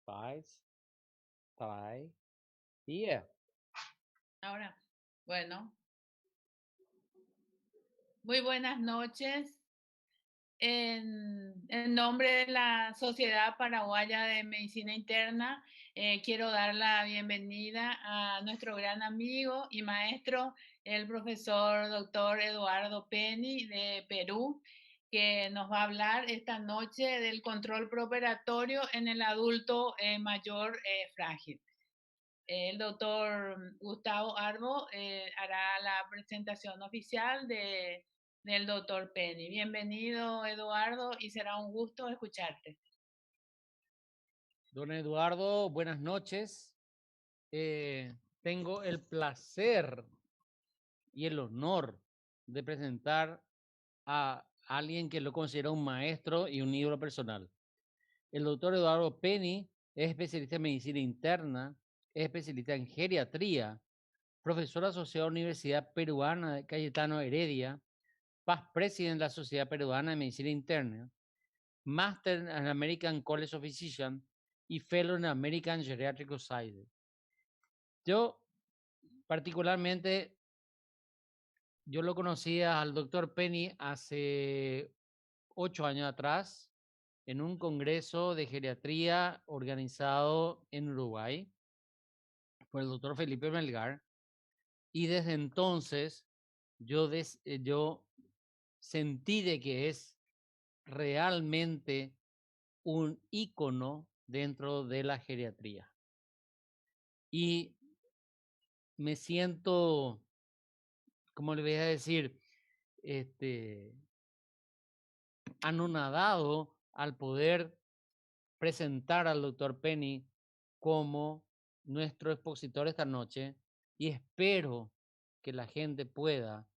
5, 3, yeah. Ahora, bueno, muy buenas noches. En nombre de la Sociedad Paraguaya de Medicina Interna, quiero dar la bienvenida a nuestro gran amigo y maestro, el profesor doctor Eduardo Penny de Perú, que nos va a hablar esta noche del control preoperatorio en el adulto mayor frágil. El doctor Gustavo Arbo hará la presentación oficial del doctor Penny. Bienvenido, Eduardo, y será un gusto escucharte. Don Eduardo, buenas noches. Tengo el placer y el honor de presentar a alguien que lo considera un maestro y un ídolo personal. El doctor Eduardo Penny es especialista en medicina interna, es especialista en geriatría, profesor asociado a la Universidad Peruana de Cayetano Heredia, past president de la Sociedad Peruana de Medicina Interna, Master en American College of Physicians y Fellow en American Geriatric Society. Yo, particularmente, yo lo conocía al doctor Penny hace 8 años atrás en un congreso de geriatría organizado en Uruguay por el doctor Felipe Melgar. Y desde entonces yo sentí de que es realmente un ícono dentro de la geriatría. Y me siento, ¿cómo le voy a decir? Anonadado al poder presentar al doctor Penny como nuestro expositor esta noche y espero que la gente pueda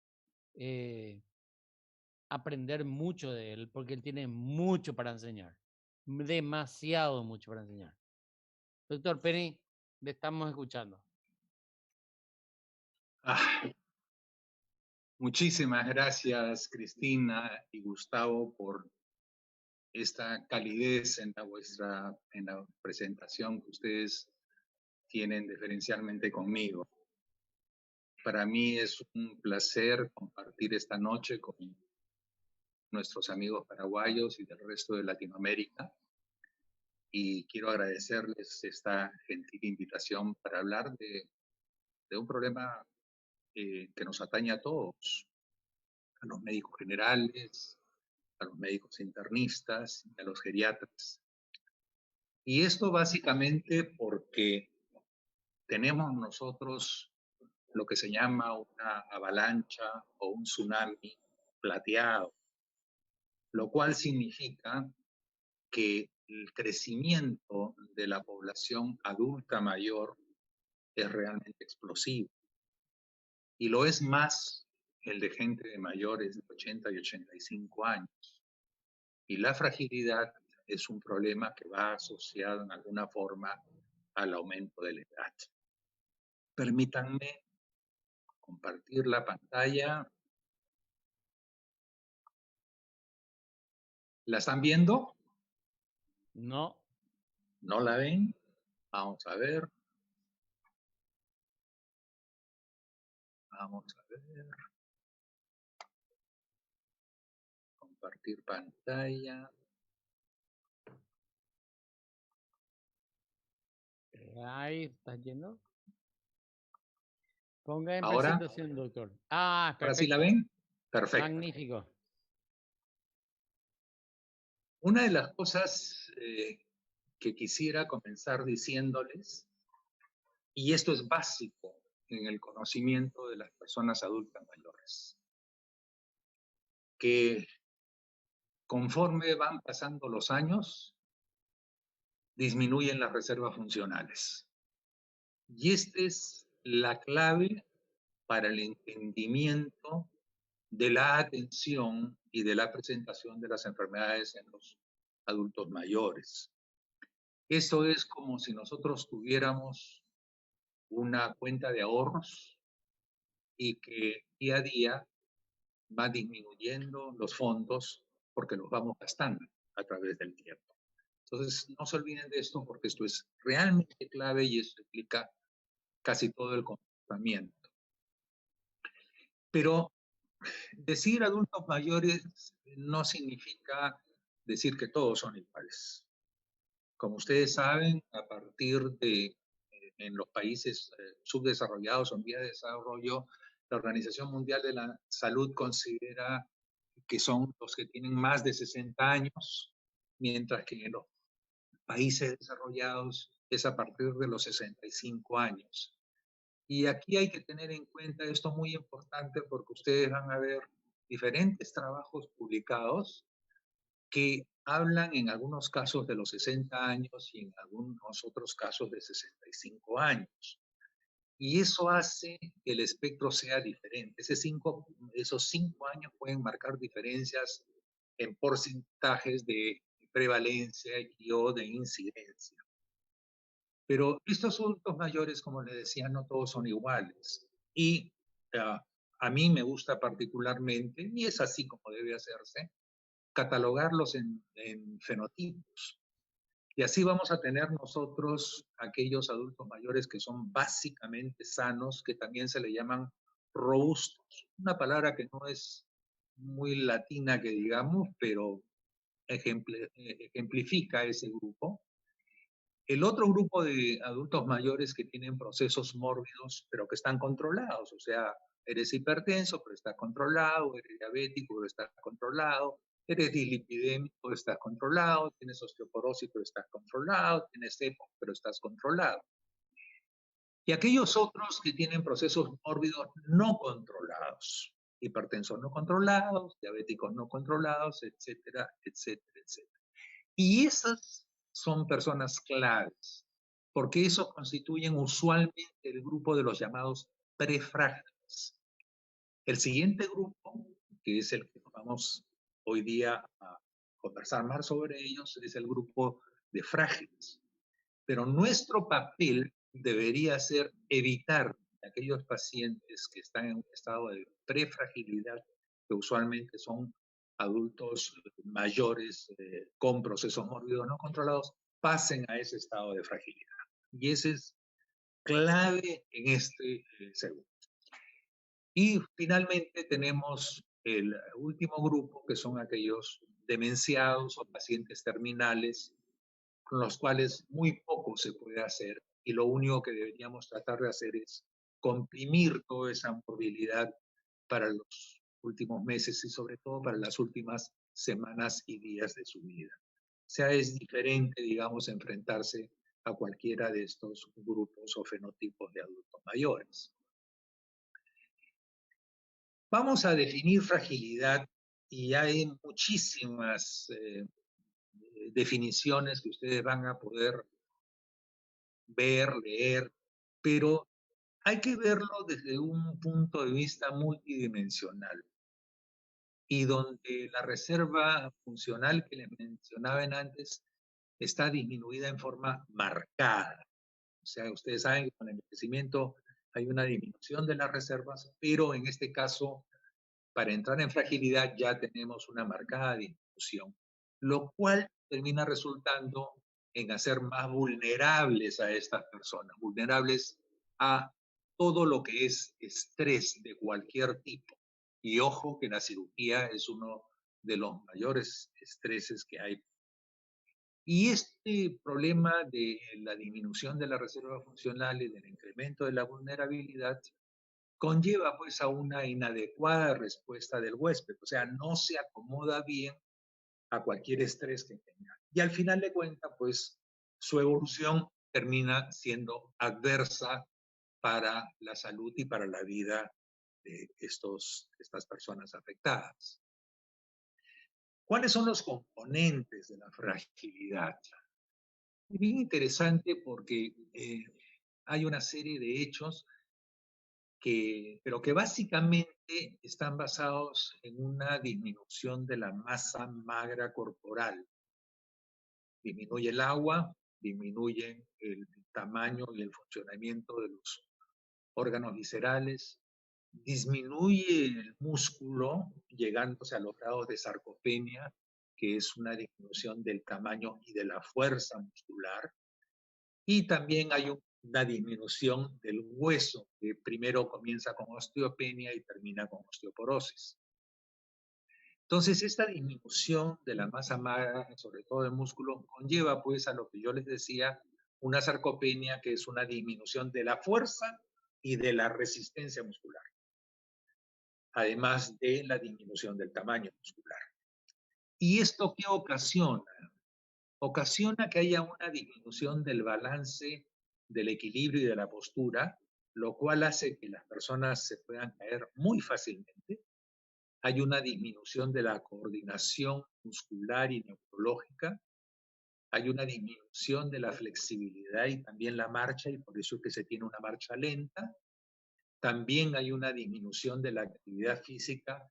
aprender mucho de él porque él tiene mucho para enseñar, demasiado mucho para enseñar. Doctor Penny, le estamos escuchando. Muchísimas gracias, Cristina y Gustavo, por esta calidez en la presentación que ustedes tienen diferencialmente conmigo. Para mí es un placer compartir esta noche con nuestros amigos paraguayos y del resto de Latinoamérica. Y quiero agradecerles esta gentil invitación para hablar de un problema que nos atañe a todos, a los médicos generales, a los médicos internistas, a los geriatras. Y esto básicamente porque tenemos nosotros lo que se llama una avalancha o un tsunami plateado, lo cual significa que el crecimiento de la población adulta mayor es realmente explosivo. Y lo es más el de gente de mayores de 80 y 85 años. Y la fragilidad es un problema que va asociado en alguna forma al aumento de la edad. Permítanme compartir la pantalla. ¿La están viendo? No. ¿No la ven? Vamos a ver. Vamos a ver. Compartir pantalla. Ahí está lleno. Ponga en Ahora, presentación, doctor. Ah, ¿ahora sí la perfecto. ven? Perfecto. Magnífico. Una de las cosas que quisiera comenzar diciéndoles, y esto es básico en el conocimiento de las personas adultas mayores, que conforme van pasando los años, disminuyen las reservas funcionales. Y esta es la clave para el entendimiento de la atención y de la presentación de las enfermedades en los adultos mayores. Esto es como si nosotros tuviéramos una cuenta de ahorros y que día a día va disminuyendo los fondos porque los vamos gastando a través del tiempo. Entonces, no se olviden de esto porque esto es realmente clave y esto explica casi todo el comportamiento. Pero decir adultos mayores no significa decir que todos son iguales. Como ustedes saben, a partir de en los países subdesarrollados o en vía de desarrollo, la Organización Mundial de la Salud considera que son los que tienen más de 60 años, mientras que en los países desarrollados es a partir de los 65 años. Y aquí hay que tener en cuenta esto muy importante porque ustedes van a ver diferentes trabajos publicados que hablan en algunos casos de los 60 años y en algunos otros casos de 65 años. Y eso hace que el espectro sea diferente. Esos 5 años pueden marcar diferencias en porcentajes de prevalencia y o de incidencia. Pero estos adultos mayores, como les decía, no todos son iguales. Y a mí me gusta particularmente, y es así como debe hacerse, catalogarlos en fenotipos. Y así vamos a tener nosotros aquellos adultos mayores que son básicamente sanos, que también se le llaman robustos. Una palabra que no es muy latina que digamos, pero ejemplifica ese grupo. El otro grupo de adultos mayores que tienen procesos mórbidos, pero que están controlados, o sea, eres hipertenso, pero estás controlado, eres diabético, pero estás controlado, eres dislipidémico, pero estás controlado, tienes osteoporosis, pero estás controlado, tienes EPOC, pero estás controlado. Y aquellos otros que tienen procesos mórbidos no controlados, hipertensos no controlados, diabéticos no controlados, etcétera, etcétera, etcétera. Y esas son personas claves, porque esos constituyen usualmente el grupo de los llamados prefrágiles. El siguiente grupo, que es el que vamos hoy día a conversar más sobre ellos, es el grupo de frágiles. Pero nuestro papel debería ser evitar que aquellos pacientes que están en un estado de prefragilidad, que usualmente son adultos mayores con procesos mórbidos no controlados, pasen a ese estado de fragilidad. Y ese es clave en este segundo. Y finalmente tenemos el último grupo, que son aquellos demenciados o pacientes terminales, con los cuales muy poco se puede hacer y lo único que deberíamos tratar de hacer es comprimir toda esa movilidad para los últimos meses y sobre todo para las últimas semanas y días de su vida. O sea, es diferente, digamos, enfrentarse a cualquiera de estos grupos o fenotipos de adultos mayores. Vamos a definir fragilidad y hay muchísimas definiciones que ustedes van a poder ver, leer, pero hay que verlo desde un punto de vista multidimensional y donde la reserva funcional que les mencionaba antes está disminuida en forma marcada. O sea, ustedes saben que con el envejecimiento hay una disminución de las reservas, pero en este caso, para entrar en fragilidad ya tenemos una marcada disminución, lo cual termina resultando en hacer más vulnerables a estas personas, vulnerables a todo lo que es estrés de cualquier tipo. Y ojo que la cirugía es uno de los mayores estreses que hay. Y este problema de la disminución de la reserva funcional y del incremento de la vulnerabilidad conlleva pues a una inadecuada respuesta del huésped, o sea, no se acomoda bien a cualquier estrés que tenga. Y al final de cuentas, pues su evolución termina siendo adversa para la salud y para la vida de estas personas afectadas. ¿Cuáles son los componentes de la fragilidad? Es bien interesante porque hay una serie de hechos pero que básicamente están basados en una disminución de la masa magra corporal. Disminuye el agua, disminuye el tamaño y el funcionamiento de los órganos viscerales, disminuye el músculo, llegándose a los grados de sarcopenia, que es una disminución del tamaño y de la fuerza muscular. Y también hay una disminución del hueso, que primero comienza con osteopenia y termina con osteoporosis. Entonces, esta disminución de la masa magra, sobre todo de músculo, conlleva pues a lo que yo les decía, una sarcopenia, que es una disminución de la fuerza y de la resistencia muscular, además de la disminución del tamaño muscular. ¿Y esto qué ocasiona? Ocasiona que haya una disminución del balance, del equilibrio y de la postura, lo cual hace que las personas se puedan caer muy fácilmente. Hay una disminución de la coordinación muscular y neurológica. Hay una disminución de la flexibilidad y también la marcha, y por eso es que se tiene una marcha lenta. También hay una disminución de la actividad física,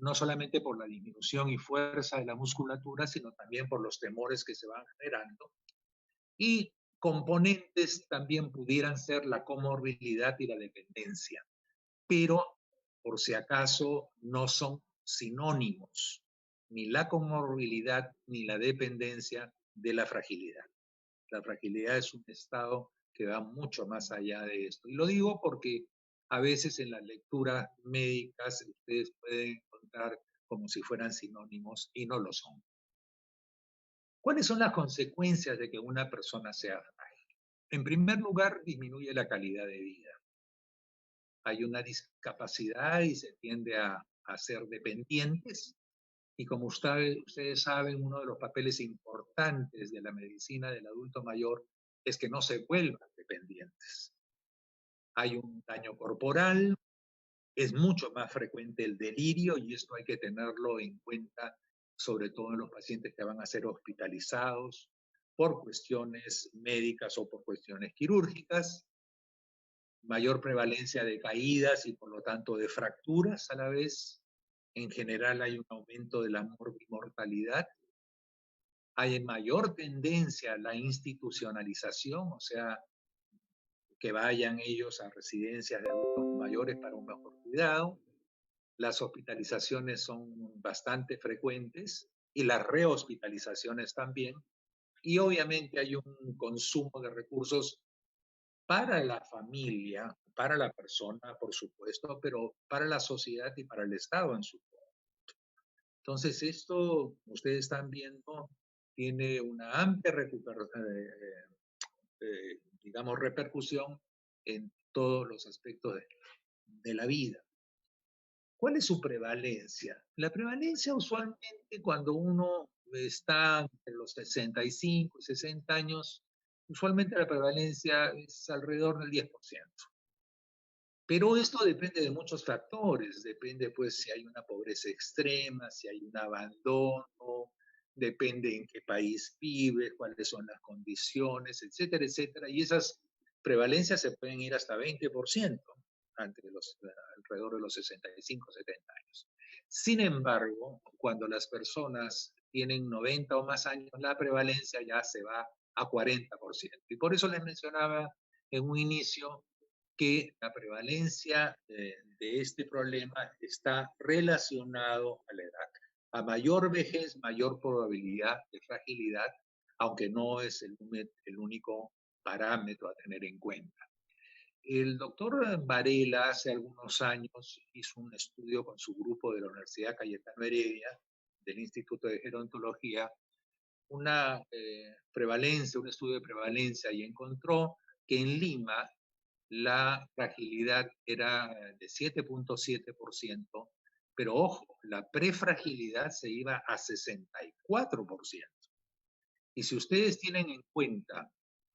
no solamente por la disminución y fuerza de la musculatura, sino también por los temores que se van generando. Y componentes también pudieran ser la comorbilidad y la dependencia, pero por si acaso no son sinónimos, ni la comorbilidad ni la dependencia de la fragilidad. La fragilidad es un estado que va mucho más allá de esto. Y lo digo porque a veces en las lecturas médicas ustedes pueden encontrar como si fueran sinónimos y no lo son. ¿Cuáles son las consecuencias de que una persona sea frágil? En primer lugar, disminuye la calidad de vida. Hay una discapacidad y se tiende a ser dependientes. Y como ustedes saben, uno de los papeles importantes de la medicina del adulto mayor es que no se vuelvan dependientes. Hay un daño corporal, es mucho más frecuente el delirio y esto hay que tenerlo en cuenta, sobre todo en los pacientes que van a ser hospitalizados por cuestiones médicas o por cuestiones quirúrgicas. Mayor prevalencia de caídas y por lo tanto de fracturas a la vez. En general hay un aumento de la mortalidad. Hay mayor tendencia a la institucionalización, o sea, que vayan ellos a residencias de adultos mayores para un mejor cuidado. Las hospitalizaciones son bastante frecuentes y las rehospitalizaciones también. Y obviamente hay un consumo de recursos para la familia, para la persona, por supuesto, pero para la sociedad y para el Estado en su conjunto. Entonces, esto, ustedes están viendo, tiene una amplia digamos, repercusión en todos los aspectos de la vida. ¿Cuál es su prevalencia? La prevalencia usualmente cuando uno está entre los 65 y 60 años, usualmente la prevalencia es alrededor del 10%. Pero esto depende de muchos factores, depende pues si hay una pobreza extrema, si hay un abandono, depende en qué país vive, cuáles son las condiciones, etcétera, etcétera. Y esas prevalencias se pueden ir hasta 20% alrededor de los 65, 70 años. Sin embargo, cuando las personas tienen 90 o más años, la prevalencia ya se va a 40%. Y por eso les mencionaba en un inicio que la prevalencia de este problema está relacionado a la edad. A mayor vejez, mayor probabilidad de fragilidad, aunque no es el único parámetro a tener en cuenta. El doctor Varela hace algunos años hizo un estudio con su grupo de la Universidad Cayetano Heredia, del Instituto de Gerontología, una prevalencia, un estudio de prevalencia, y encontró que en Lima la fragilidad era de 7.7%, pero ojo, la prefragilidad se iba a 64%. Y si ustedes tienen en cuenta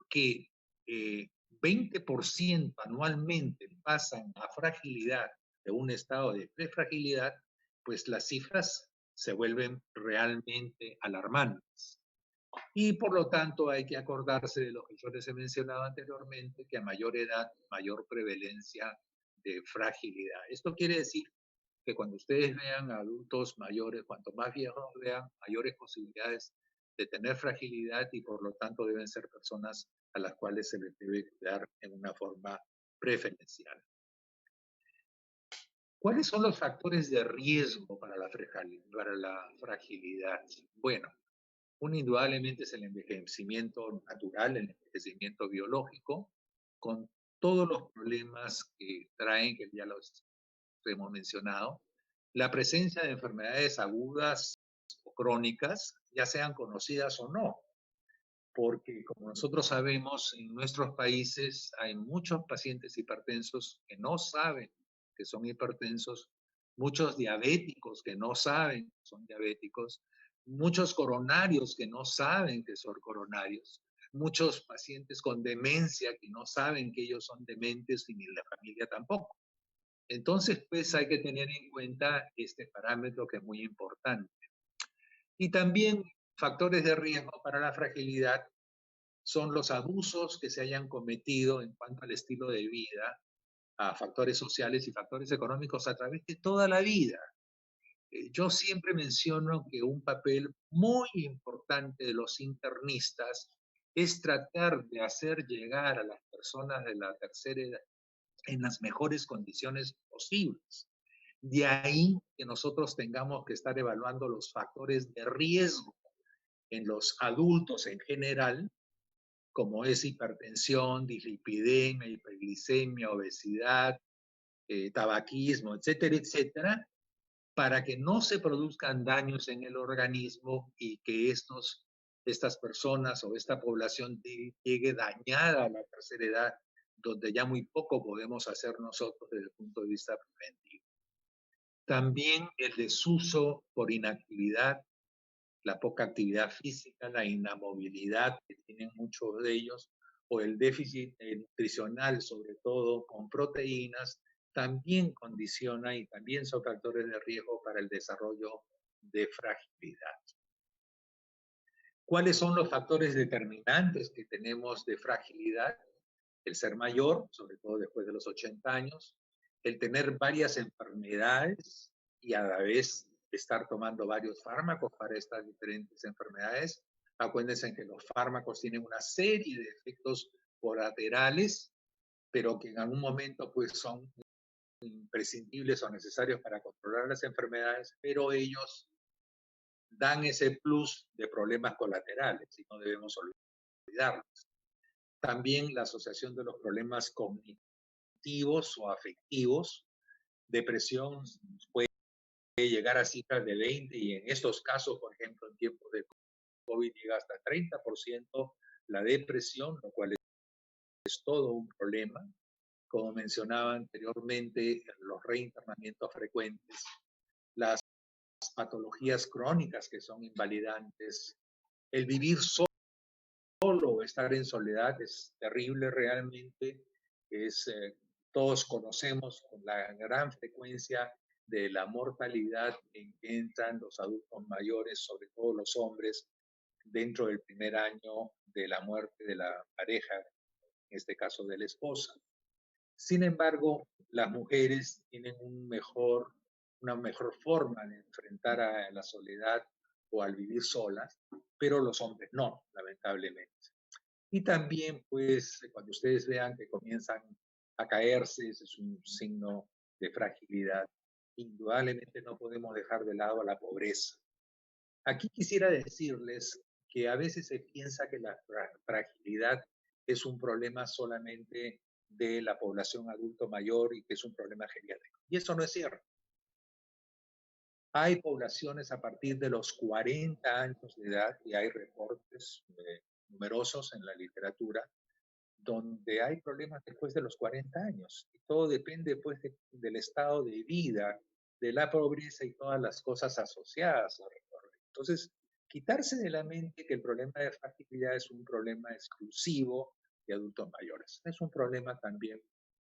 que 20% anualmente pasan a fragilidad de un estado de prefragilidad, pues las cifras se vuelven realmente alarmantes. Y por lo tanto hay que acordarse de lo que yo les he mencionado anteriormente, que a mayor edad, mayor prevalencia de fragilidad. Esto quiere decir que cuando ustedes vean a adultos mayores, cuanto más viejos vean, mayores posibilidades de tener fragilidad y por lo tanto deben ser personas a las cuales se les debe cuidar en una forma preferencial. ¿Cuáles son los factores de riesgo para la fragilidad? Bueno, uno indudablemente es el envejecimiento natural, el envejecimiento biológico, con todos los problemas que traen, que ya los hemos mencionado, la presencia de enfermedades agudas o crónicas, ya sean conocidas o no, porque como nosotros sabemos, en nuestros países hay muchos pacientes hipertensos que no saben que son hipertensos, muchos diabéticos que no saben que son diabéticos, muchos coronarios que no saben que son coronarios, muchos pacientes con demencia que no saben que ellos son dementes y ni la familia tampoco. Entonces, pues hay que tener en cuenta este parámetro que es muy importante. Y también factores de riesgo para la fragilidad son los abusos que se hayan cometido en cuanto al estilo de vida, a factores sociales y factores económicos a través de toda la vida. Yo siempre menciono que un papel muy importante de los internistas es tratar de hacer llegar a las personas de la tercera edad en las mejores condiciones posibles. De ahí que nosotros tengamos que estar evaluando los factores de riesgo en los adultos en general, como es hipertensión, dislipidemia, hiperglicemia, obesidad, tabaquismo, etcétera, etcétera, para que no se produzcan daños en el organismo y que estas personas o esta población llegue dañada a la tercera edad, donde ya muy poco podemos hacer nosotros desde el punto de vista preventivo. También el desuso por inactividad, la poca actividad física, la inamovilidad que tienen muchos de ellos, o el déficit nutricional, sobre todo con proteínas, también condiciona y también son factores de riesgo para el desarrollo de fragilidad. ¿Cuáles son los factores determinantes que tenemos de fragilidad? El ser mayor, sobre todo después de los 80 años, el tener varias enfermedades y a la vez estar tomando varios fármacos para estas diferentes enfermedades. Acuérdense que los fármacos tienen una serie de efectos colaterales, pero que en algún momento pues son imprescindibles o necesarios para controlar las enfermedades, pero ellos dan ese plus de problemas colaterales y no debemos olvidarlos. También la asociación de los problemas cognitivos o afectivos, depresión puede llegar a cifras de 20 y en estos casos, por ejemplo, en tiempos de COVID llega hasta 30% la depresión, lo cual es todo un problema. Como mencionaba anteriormente, los reinternamientos frecuentes, las patologías crónicas que son invalidantes, el vivir solo, estar en soledad es terrible realmente, todos conocemos con la gran frecuencia de la mortalidad en que entran los adultos mayores, sobre todo los hombres, dentro del primer año de la muerte de la pareja, en este caso de la esposa. Sin embargo, las mujeres tienen una mejor forma de enfrentar a la soledad o al vivir solas, pero los hombres no, lamentablemente. Y también, pues, cuando ustedes vean que comienzan a caerse, ese es un signo de fragilidad. Indudablemente no podemos dejar de lado a la pobreza. Aquí quisiera decirles que a veces se piensa que la fragilidad es un problema solamente de la población adulto mayor y que es un problema geriátrico. Y eso no es cierto. Hay poblaciones a partir de los 40 años de edad, y hay reportes numerosos en la literatura, donde hay problemas después de los 40 años. Y todo depende pues del estado de vida, de la pobreza y todas las cosas asociadas. Entonces, quitarse de la mente que el problema de fragilidad es un problema exclusivo de adultos mayores. Es un problema también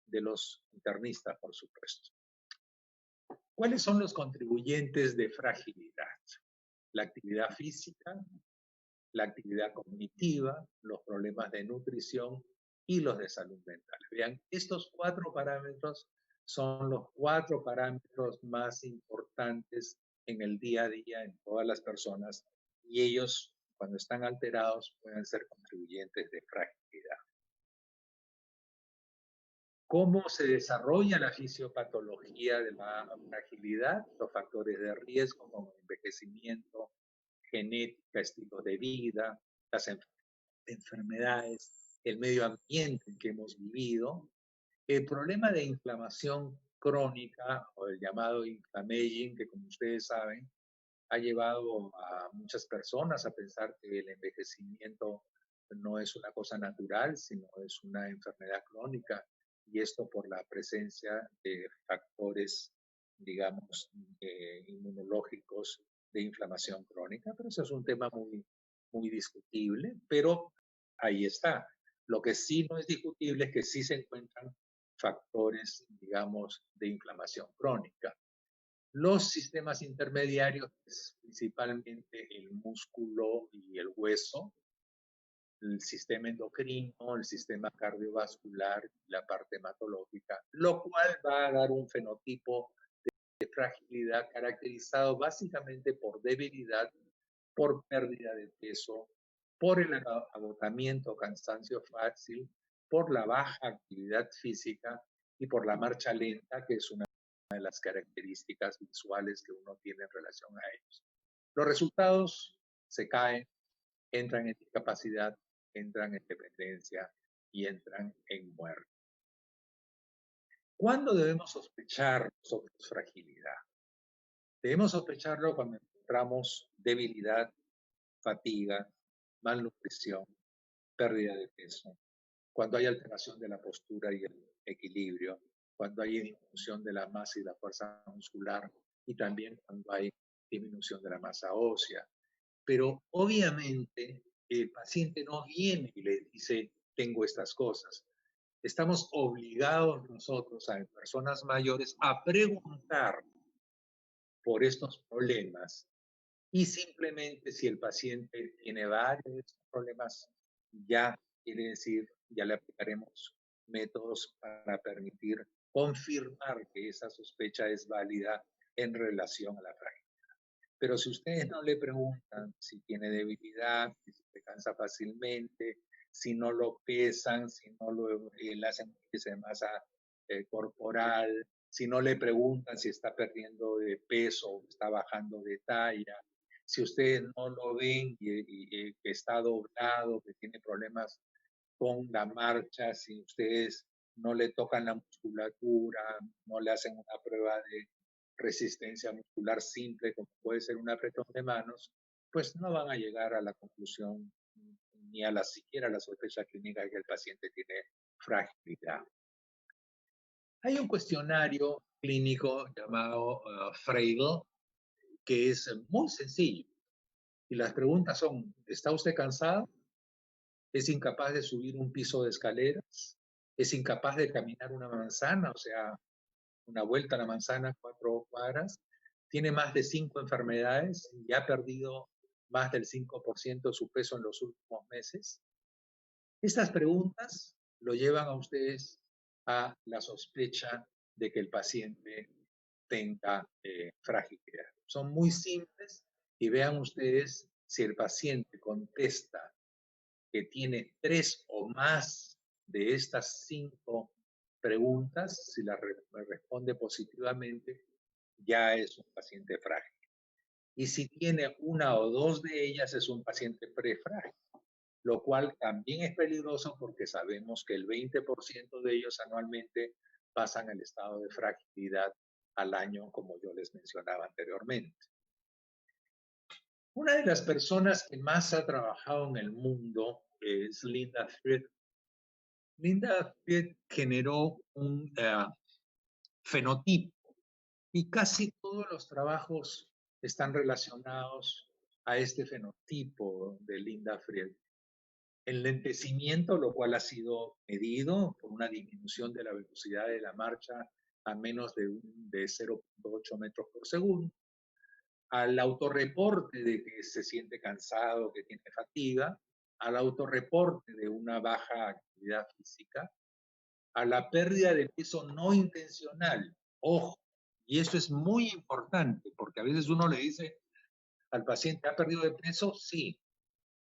de los internistas, por supuesto. ¿Cuáles son los contribuyentes de fragilidad? La actividad física, la actividad cognitiva, los problemas de nutrición y los de salud mental. Vean, estos 4 parámetros son los 4 parámetros más importantes en el día a día en todas las personas y ellos, cuando están alterados, pueden ser contribuyentes de fragilidad. ¿Cómo se desarrolla la fisiopatología de la fragilidad? Los factores de riesgo como envejecimiento, genética, estilo de vida, las enfermedades, el medio ambiente en que hemos vivido. El problema de inflamación crónica o el llamado inflammaging, que como ustedes saben, ha llevado a muchas personas a pensar que el envejecimiento no es una cosa natural, sino es una enfermedad crónica, y esto por la presencia de factores, digamos, inmunológicos de inflamación crónica, pero eso es un tema muy discutible, pero ahí está. Lo que sí no es discutible es que sí se encuentran factores, digamos, de inflamación crónica. Los sistemas intermediarios, principalmente el músculo y el hueso, el sistema endocrino, el sistema cardiovascular, la parte hematológica, lo cual va a dar un fenotipo de fragilidad caracterizado básicamente por debilidad, por pérdida de peso, por el agotamiento, cansancio fácil, por la baja actividad física y por la marcha lenta, que es una de las características visuales que uno tiene en relación a ellos. Los resultados se caen, entran en discapacidad, entran en dependencia y entran en muerte. ¿Cuándo debemos sospechar nosotros fragilidad? Debemos sospecharlo cuando encontramos debilidad, fatiga, malnutrición, pérdida de peso, cuando hay alteración de la postura y el equilibrio, cuando hay disminución de la masa y la fuerza muscular, y también cuando hay disminución de la masa ósea. Pero obviamente el paciente no viene y le dice, tengo estas cosas. Estamos obligados nosotros a personas mayores a preguntar por estos problemas, y simplemente si el paciente tiene varios de estos problemas, ya quiere decir, ya le aplicaremos métodos para permitir confirmar que esa sospecha es válida en relación a la fragilidad. Pero si ustedes no le preguntan si tiene debilidad, si se cansa fácilmente, si no lo pesan, si no le hacen un índice de masa corporal, si no le preguntan si está perdiendo de peso o está bajando de talla, si ustedes no lo ven y que está doblado, que tiene problemas con la marcha, si ustedes no le tocan la musculatura, no le hacen una prueba de resistencia muscular simple, como puede ser un apretón de manos, pues no van a llegar a la conclusión ni a la siquiera a la sospecha clínica de que el paciente tiene fragilidad. Hay un cuestionario clínico llamado Frail, que es muy sencillo. Y las preguntas son, ¿está usted cansado? ¿Es incapaz de subir un piso de escaleras? ¿Es incapaz de caminar una manzana, o sea, una vuelta a la manzana 4 cuadras? ¿Tiene más de 5 enfermedades y ha perdido más del 5% de su peso en los últimos meses? Estas preguntas lo llevan a ustedes a la sospecha de que el paciente tenga fragilidad. Son muy simples y vean ustedes si el paciente contesta que tiene 3 o más de estas 5 preguntas, si la responde positivamente, ya es un paciente frágil. Y si tiene 1 o 2 de ellas, es un paciente prefrágil, lo cual también es peligroso porque sabemos que el 20% de ellos anualmente pasan al estado de fragilidad al año, como yo les mencionaba anteriormente. Una de las personas que más ha trabajado en el mundo es Linda Fried. Linda Fried generó un fenotipo y casi todos los trabajos están relacionados a este fenotipo de Linda Fried. El lentecimiento, lo cual ha sido medido por una disminución de la velocidad de la marcha a menos de 0.8 metros por segundo, al autorreporte de que se siente cansado, que tiene fatiga, al autorreporte de una baja actividad física, a la pérdida de peso no intencional. Ojo, y esto es muy importante, porque a veces uno le dice al paciente, ¿ha perdido de peso? Sí.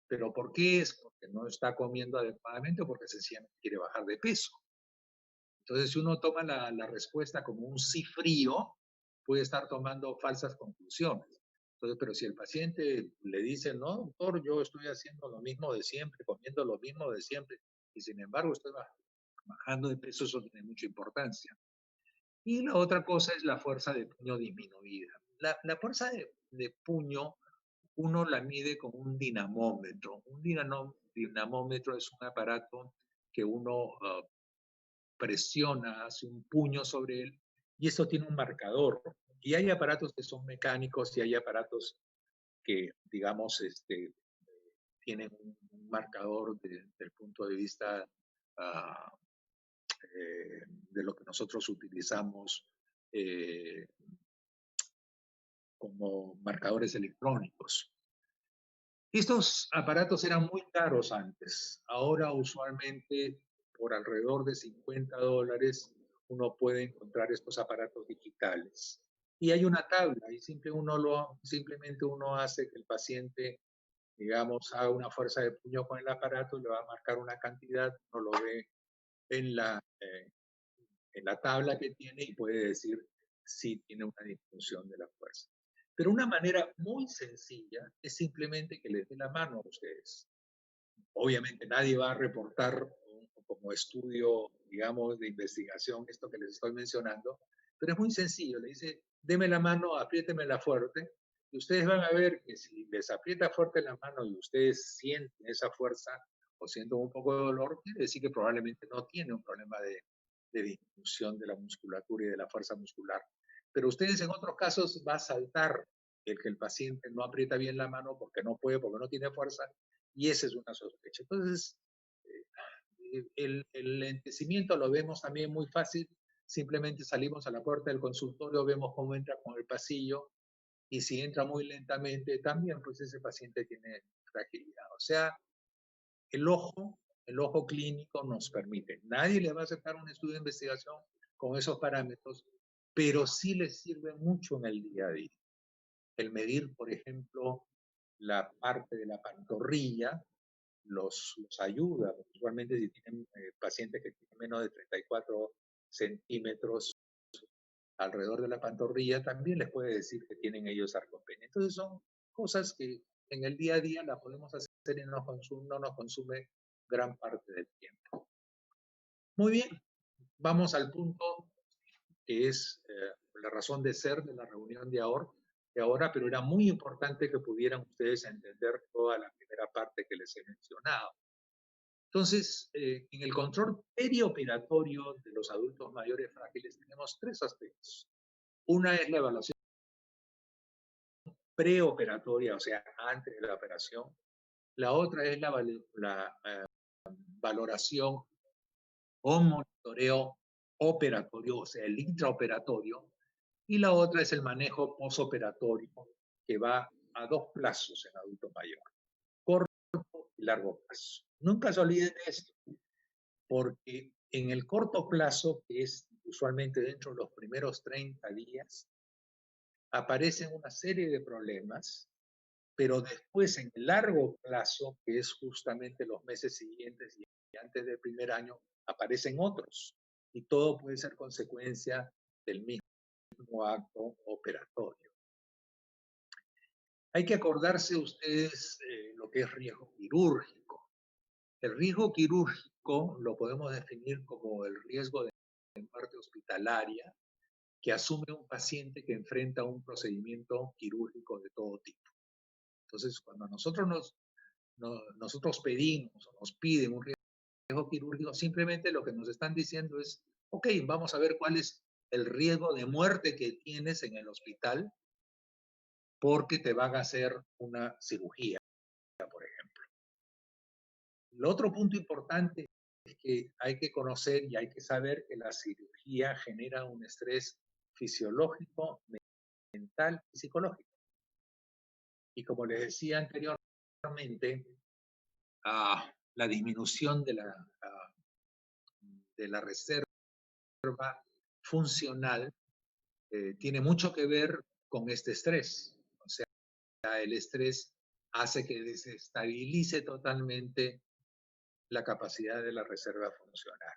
¿Pero por qué? Es porque no está comiendo adecuadamente o porque sencillamente quiere bajar de peso. Entonces, si uno toma la respuesta como un sí frío, puede estar tomando falsas conclusiones. Entonces, pero si el paciente le dice, no, doctor, yo estoy haciendo lo mismo de siempre, comiendo lo mismo de siempre, y sin embargo estoy bajando de peso, eso tiene mucha importancia. Y la otra cosa es la fuerza de puño disminuida. La fuerza de puño uno la mide con un dinamómetro. Un dinamómetro es un aparato que uno presiona, hace un puño sobre él, y eso tiene un marcador. Y hay aparatos que son mecánicos y hay aparatos que, digamos, tienen un marcador del punto de vista uh, de lo que nosotros utilizamos como marcadores electrónicos. Estos aparatos eran muy caros antes. Ahora usualmente por alrededor de $50 uno puede encontrar estos aparatos digitales. Y hay una tabla y simplemente uno hace que el paciente, digamos, haga una fuerza de puño con el aparato y le va a marcar una cantidad, uno lo ve en la tabla que tiene y puede decir si tiene una disminución de la fuerza. Pero una manera muy sencilla es simplemente que les dé la mano a ustedes. Obviamente nadie va a reportar como estudio, digamos, de investigación esto que les estoy mencionando, pero es muy sencillo. Le dice, deme la mano, apriétemela fuerte, y ustedes van a ver que si les aprieta fuerte la mano y ustedes sienten esa fuerza o sienten un poco de dolor, quiere decir que probablemente no tiene un problema de disminución de la musculatura y de la fuerza muscular. Pero ustedes en otros casos va a saltar el que el paciente no aprieta bien la mano porque no puede, porque no tiene fuerza, y esa es una sospecha. Entonces, el lentecimiento lo vemos también muy fácil. Simplemente salimos a la puerta del consultorio, vemos cómo entra con el pasillo, y si entra muy lentamente, también pues ese paciente tiene fragilidad. O sea, el ojo clínico nos permite. Nadie le va a aceptar un estudio de investigación con esos parámetros, pero sí les sirve mucho en el día a día. El medir, por ejemplo, la parte de la pantorrilla los ayuda. Usualmente si tienen pacientes que tienen menos de 34 centímetros alrededor de la pantorrilla, también les puede decir que tienen ellos sarcopenia. Entonces son cosas que en el día a día la podemos hacer y no nos consume gran parte del tiempo. Muy bien, vamos al punto que es la razón de ser de la reunión de ahora, pero era muy importante que pudieran ustedes entender toda la primera parte que les he mencionado. Entonces, en el control perioperatorio de los adultos mayores frágiles tenemos tres aspectos. Una es la evaluación preoperatoria, o sea, antes de la operación. La otra es la valoración o monitoreo operatorio, o sea, el intraoperatorio. Y la otra es el manejo posoperatorio, que va a dos plazos en adulto mayor, corto y largo plazo. Nunca se olviden de esto, porque en el corto plazo, que es usualmente dentro de los primeros 30 días, aparecen una serie de problemas, pero después en el largo plazo, que es justamente los meses siguientes y antes del primer año, aparecen otros. Y todo puede ser consecuencia del mismo acto operatorio. Hay que acordarse ustedes lo que es riesgo quirúrgico. El riesgo quirúrgico lo podemos definir como el riesgo de muerte hospitalaria que asume un paciente que enfrenta un procedimiento quirúrgico de todo tipo. Entonces, cuando nosotros pedimos o nos piden un riesgo quirúrgico, simplemente lo que nos están diciendo es, ok, vamos a ver cuál es el riesgo de muerte que tienes en el hospital porque te van a hacer una cirugía, por ejemplo. El otro punto importante es que hay que conocer y hay que saber que la cirugía genera un estrés fisiológico, mental y psicológico. Y como les decía anteriormente, la disminución de la reserva funcional tiene mucho que ver con este estrés. O sea, el estrés hace que desestabilice totalmente la capacidad de la reserva funcional.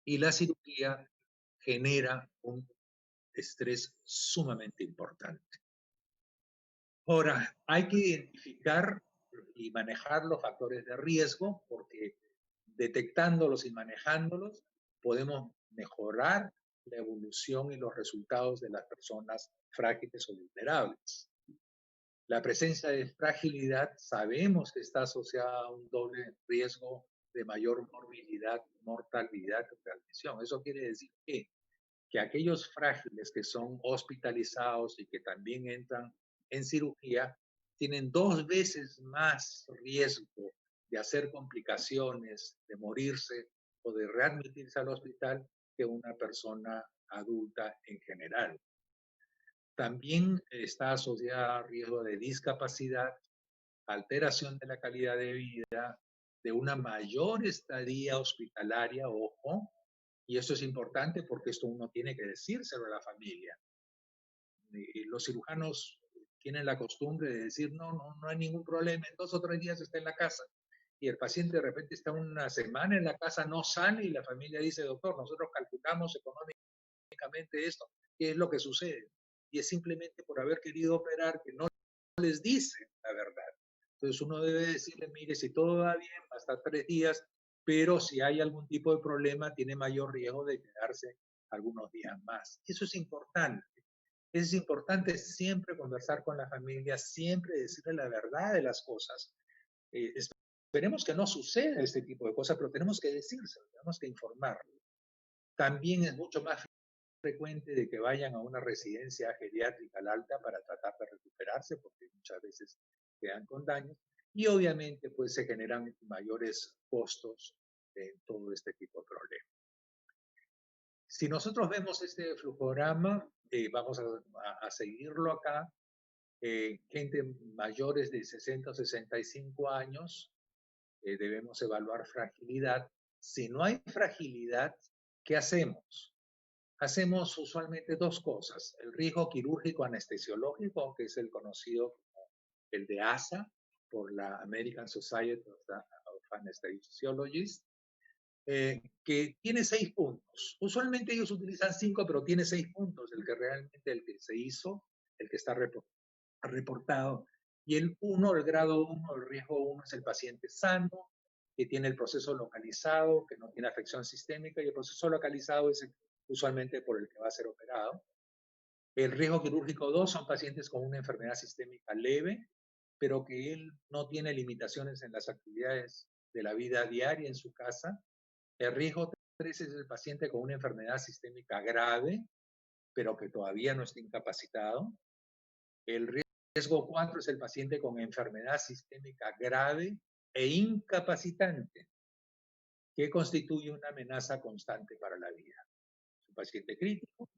Y la cirugía genera un estrés sumamente importante. Ahora, hay que identificar y manejar los factores de riesgo, porque detectándolos y manejándolos podemos mejorar la evolución y los resultados de las personas frágiles o vulnerables. La presencia de fragilidad sabemos que está asociada a un doble riesgo de mayor morbilidad, mortalidad y transmisión. Eso quiere decir que aquellos frágiles que son hospitalizados y que también entran en cirugía tienen 2 veces más riesgo de hacer complicaciones, de morirse o de readmitirse al hospital que una persona adulta en general. También está asociada a riesgo de discapacidad, alteración de la calidad de vida, de una mayor estadía hospitalaria, ojo, y eso es importante porque esto uno tiene que decírselo a la familia. Los cirujanos tienen la costumbre de decir, no hay ningún problema, en 2 o 3 días está en la casa. Y el paciente de repente está una semana en la casa, no sale, y la familia dice, doctor, nosotros calculamos económicamente esto. ¿Qué es lo que sucede? Y es simplemente por haber querido operar que no les dice la verdad. Entonces uno debe decirle, mire, si todo va bien, hasta 3 días, pero si hay algún tipo de problema, tiene mayor riesgo de quedarse algunos días más. Eso es importante. Es importante siempre conversar con la familia, siempre decirle la verdad de las cosas. Esperemos que no suceda este tipo de cosas, pero tenemos que decírselo, tenemos que informarlo. También es mucho más frecuente de que vayan a una residencia geriátrica al alta para tratar de recuperarse, porque muchas veces quedan con daños, y obviamente pues se generan mayores costos en todo este tipo de problemas. Si nosotros vemos este flujograma, vamos a seguirlo acá, gente mayores de 60 o 65 años, debemos evaluar fragilidad. Si no hay fragilidad, ¿qué hacemos? Hacemos usualmente 2 cosas. El riesgo quirúrgico anestesiológico, que es el conocido como el de ASA, por la American Society of Anesthesiologists, que tiene 6 puntos. Usualmente ellos utilizan 5, pero tiene 6 puntos, el que se hizo, el que está reportado. Y el grado 1, el riesgo 1 es el paciente sano, que tiene el proceso localizado, que no tiene afección sistémica, y el proceso localizado es usualmente por el que va a ser operado. El riesgo quirúrgico 2 son pacientes con una enfermedad sistémica leve, pero que él no tiene limitaciones en las actividades de la vida diaria en su casa. El riesgo 3 es el paciente con una enfermedad sistémica grave, pero que todavía no está incapacitado. El riesgo 4 es el paciente con enfermedad sistémica grave e incapacitante, que constituye una amenaza constante para la vida. Es un paciente crítico.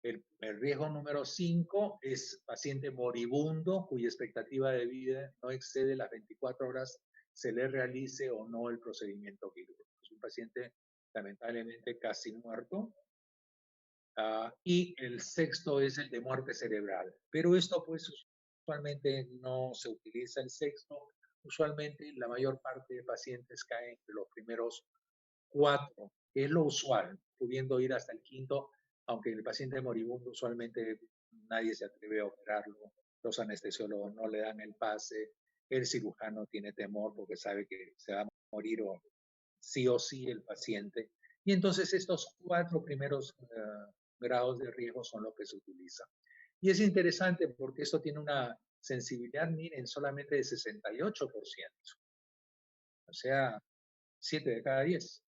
El riesgo número 5 es paciente moribundo cuya expectativa de vida no excede las 24 horas, se le realice o no el procedimiento quirúrgico. Es un paciente lamentablemente casi muerto. Y el 6º es el de muerte cerebral. Pero esto pues usualmente no se utiliza el 6º. Usualmente la mayor parte de pacientes caen entre los primeros 4, que es lo usual, pudiendo ir hasta el 5º, aunque el paciente moribundo usualmente nadie se atreve a operarlo, los anestesiólogos no le dan el pase, el cirujano tiene temor porque sabe que se va a morir sí o sí el paciente. Y entonces estos 4 primeros grados de riesgo son los que se utilizan. Y es interesante porque esto tiene una sensibilidad, miren, solamente de 68%. O sea, 7 de cada 10.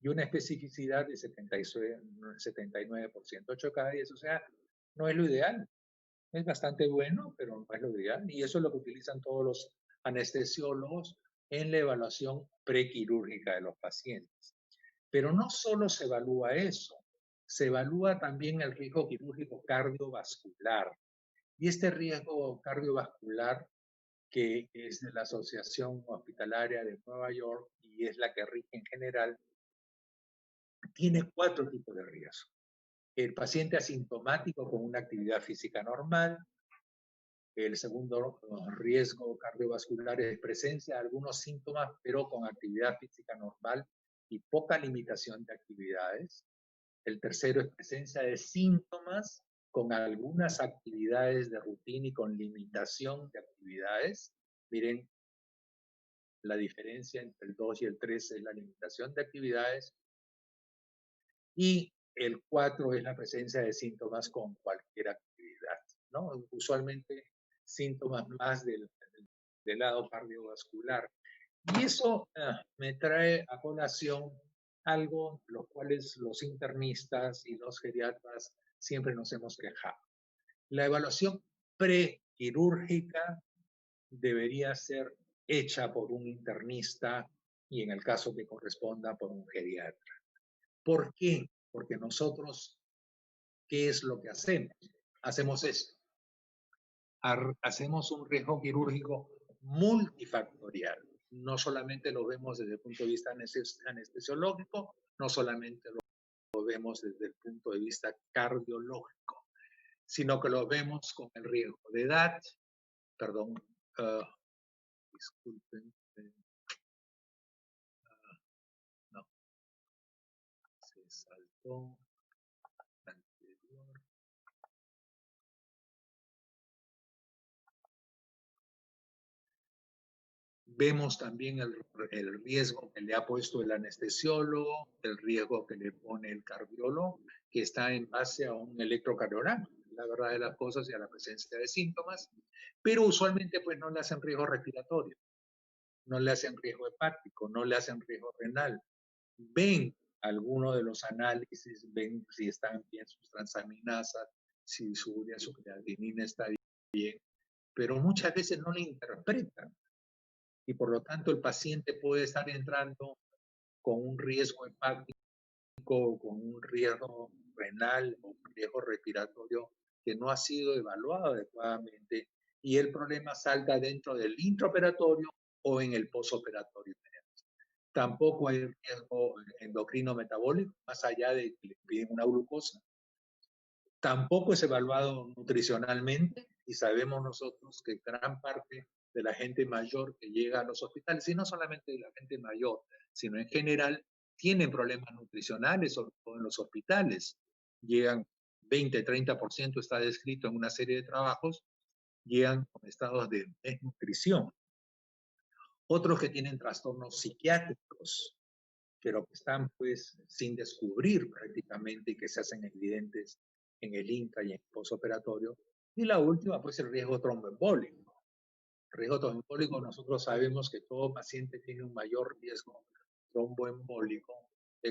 Y una especificidad de 79%, 8 de cada 10. O sea, no es lo ideal. Es bastante bueno, pero no es lo ideal. Y eso es lo que utilizan todos los anestesiólogos en la evaluación prequirúrgica de los pacientes. Pero no solo se evalúa eso, se evalúa también el riesgo quirúrgico cardiovascular. Y este riesgo cardiovascular, que es de la Asociación Hospitalaria de Nueva York y es la que rige en general, tiene 4 tipos de riesgo. El paciente asintomático con una actividad física normal. El segundo riesgo cardiovascular es presencia de algunos síntomas, pero con actividad física normal y poca limitación de actividades. El tercero es presencia de síntomas con algunas actividades de rutina y con limitación de actividades. Miren, la diferencia entre el 2 y el 3 es la limitación de actividades. Y el 4 es la presencia de síntomas con cualquier actividad, ¿no? Usualmente síntomas más del lado cardiovascular. Y eso me trae a colación algo de lo cuales los internistas y los geriatras siempre nos hemos quejado. La evaluación prequirúrgica debería ser hecha por un internista y en el caso que corresponda por un geriatra. ¿Por qué? Porque nosotros, ¿qué es lo que hacemos? Hacemos esto. Hacemos un riesgo quirúrgico multifactorial. No solamente lo vemos desde el punto de vista anestesiológico, no solamente lo vemos desde el punto de vista cardiológico, sino que lo vemos con el riesgo de edad, perdón, disculpen, no, se saltó anterior. Vemos también el riesgo que le ha puesto el anestesiólogo, el riesgo que le pone el cardiólogo, que está en base a un electrocardiograma, la verdad de las cosas, y a la presencia de síntomas, pero usualmente pues no le hacen riesgo respiratorio, no le hacen riesgo hepático, no le hacen riesgo renal. Ven algunos de los análisis, ven si están bien sus transaminasas, si su urea, su creatinina está bien, pero muchas veces no le interpretan. Y por lo tanto el paciente puede estar entrando con un riesgo hepático, con un riesgo renal o un riesgo respiratorio que no ha sido evaluado adecuadamente y el problema salta dentro del intraoperatorio o en el posoperatorio. Tampoco hay riesgo endocrino metabólico, más allá de que le piden una glucosa. Tampoco es evaluado nutricionalmente y sabemos nosotros que gran parte de la gente mayor que llega a los hospitales, y no solamente de la gente mayor, sino en general, tienen problemas nutricionales, sobre todo en los hospitales. Llegan 20-30%, está descrito en una serie de trabajos, llegan con estados de desnutrición. Otros que tienen trastornos psiquiátricos, pero que están pues sin descubrir prácticamente y que se hacen evidentes en el intra y en el posoperatorio. Y la última, pues el riesgo tromboembólico. El riesgo tromboembólico, nosotros sabemos que todo paciente tiene un mayor riesgo tromboembólico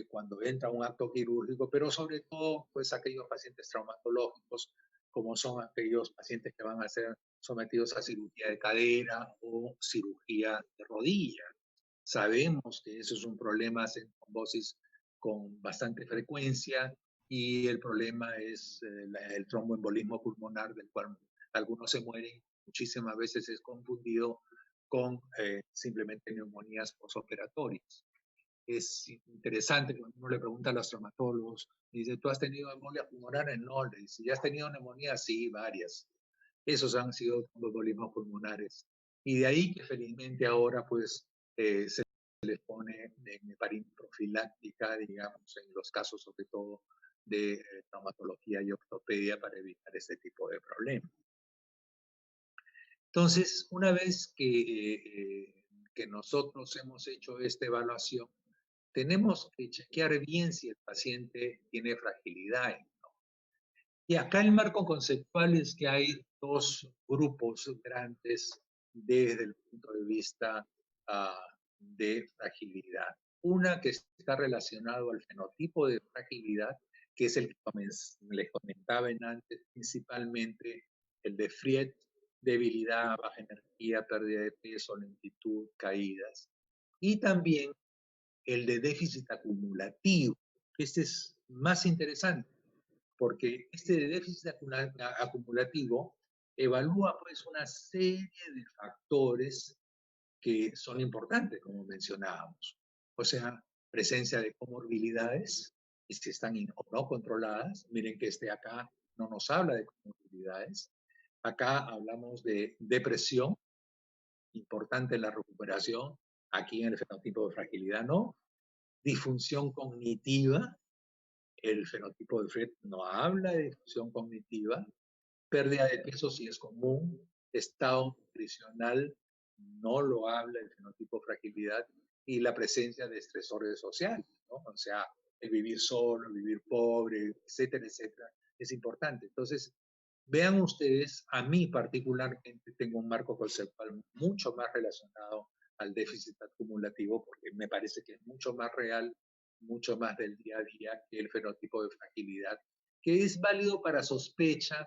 cuando entra a un acto quirúrgico, pero sobre todo, pues aquellos pacientes traumatológicos, como son aquellos pacientes que van a ser sometidos a cirugía de cadera o cirugía de rodilla. Sabemos que eso es un problema en trombosis con bastante frecuencia y el problema es el tromboembolismo pulmonar, del cual algunos se mueren. Muchísimas veces es confundido con simplemente neumonías posoperatorias. Es interesante cuando uno le pregunta a los traumatólogos, dice, ¿tú has tenido embolia pulmonares? No, le dice, ¿ya has tenido neumonía? Sí, varias. Esos han sido tromboembolismos pulmonares. Y de ahí que felizmente ahora pues se les pone heparina profiláctica, digamos, en los casos sobre todo de traumatología y ortopedia para evitar este tipo de problemas. Entonces, una vez que nosotros hemos hecho esta evaluación, tenemos que chequear bien si el paciente tiene fragilidad. ¿No? Y acá el marco conceptual es que hay dos grupos grandes desde el punto de vista de fragilidad. Una que está relacionado al fenotipo de fragilidad, que es el que les comentaba antes, principalmente el de Fried, debilidad, baja energía, pérdida de peso, lentitud, caídas. Y también el de déficit acumulativo. Este es más interesante, porque este de déficit acumulativo evalúa pues una serie de factores que son importantes, como mencionábamos. O sea, presencia de comorbilidades, y si están o no controladas. Miren que acá no nos habla de comorbilidades. Acá hablamos de depresión, importante en la recuperación. Aquí en el fenotipo de fragilidad no. disfunción cognitiva. El fenotipo de Fred no habla de disfunción cognitiva. Pérdida de peso sí es común. Estado nutricional no lo habla el fenotipo fragilidad. Y la presencia de estresores sociales, ¿no? O sea, el vivir solo, el vivir pobre, etcétera, etcétera, es importante. Entonces, vean ustedes, a mí particularmente tengo un marco conceptual mucho más relacionado al déficit acumulativo, porque me parece que es mucho más real, mucho más del día a día que el fenotipo de fragilidad, que es válido para sospecha,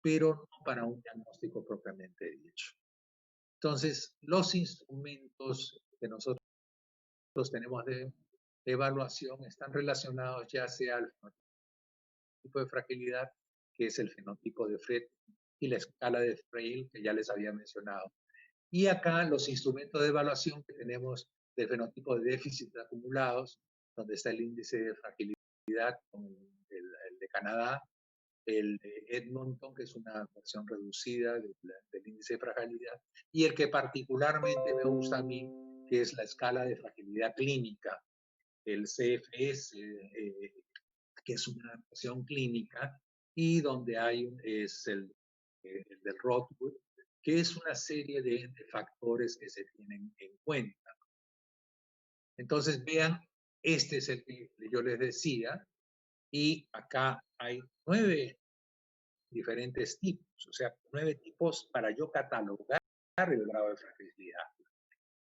pero no para un diagnóstico propiamente dicho. Entonces, los instrumentos que nosotros tenemos de evaluación están relacionados ya sea al fenotipo de fragilidad, que es el fenotipo de Fred, y la escala de Frail, que ya les había mencionado. Y acá los instrumentos de evaluación que tenemos del fenotipo de déficit acumulados, donde está el índice de fragilidad, el de Canadá, el de Edmonton, que es una versión reducida del índice de fragilidad, y el que particularmente me gusta a mí, que es la escala de fragilidad clínica, el CFS, que es una versión clínica, y donde es el del Rothwood, que es una serie de factores que se tienen en cuenta. Entonces, vean, este es el que yo les decía, y acá hay 9 diferentes tipos, o sea, 9 tipos para yo catalogar el grado de fragilidad,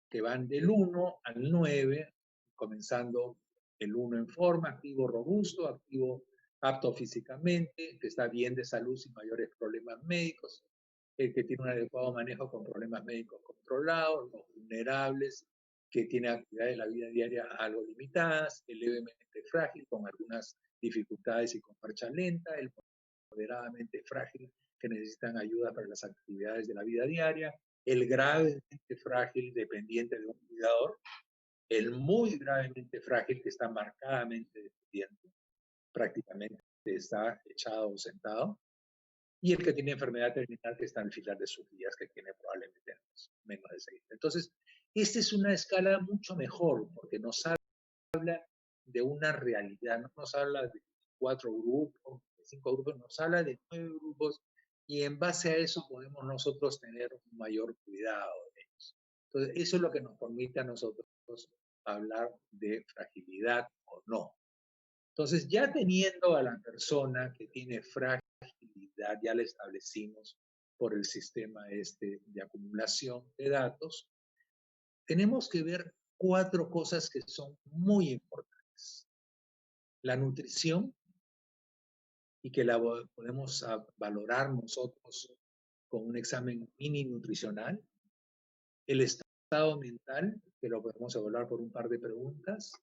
que van del 1 al 9, comenzando el 1 en forma, activo robusto, activo apto físicamente, que está bien de salud sin mayores problemas médicos, el que tiene un adecuado manejo con problemas médicos controlados, los vulnerables, que tiene actividades de la vida diaria algo limitadas, el levemente frágil con algunas dificultades y con marcha lenta, el moderadamente frágil que necesitan ayuda para las actividades de la vida diaria, el gravemente frágil dependiente de un cuidador, el muy gravemente frágil que está marcadamente dependiente, prácticamente está echado o sentado, y el que tiene enfermedad terminal que está al final de sus días, que tiene probablemente menos de 6. Entonces, esta es una escala mucho mejor, porque nos habla de una realidad, no nos habla de 4 grupos, de 5 grupos, nos habla de 9 grupos, y en base a eso podemos nosotros tener un mayor cuidado de ellos. Entonces, eso es lo que nos permite a nosotros hablar de fragilidad o no. Entonces, ya teniendo a la persona que tiene fragilidad, ya la establecimos por el sistema de acumulación de datos, tenemos que ver 4 cosas que son muy importantes. La nutrición, y que la podemos valorar nosotros con un examen mini nutricional. El estado mental, que lo podemos evaluar por un par de preguntas.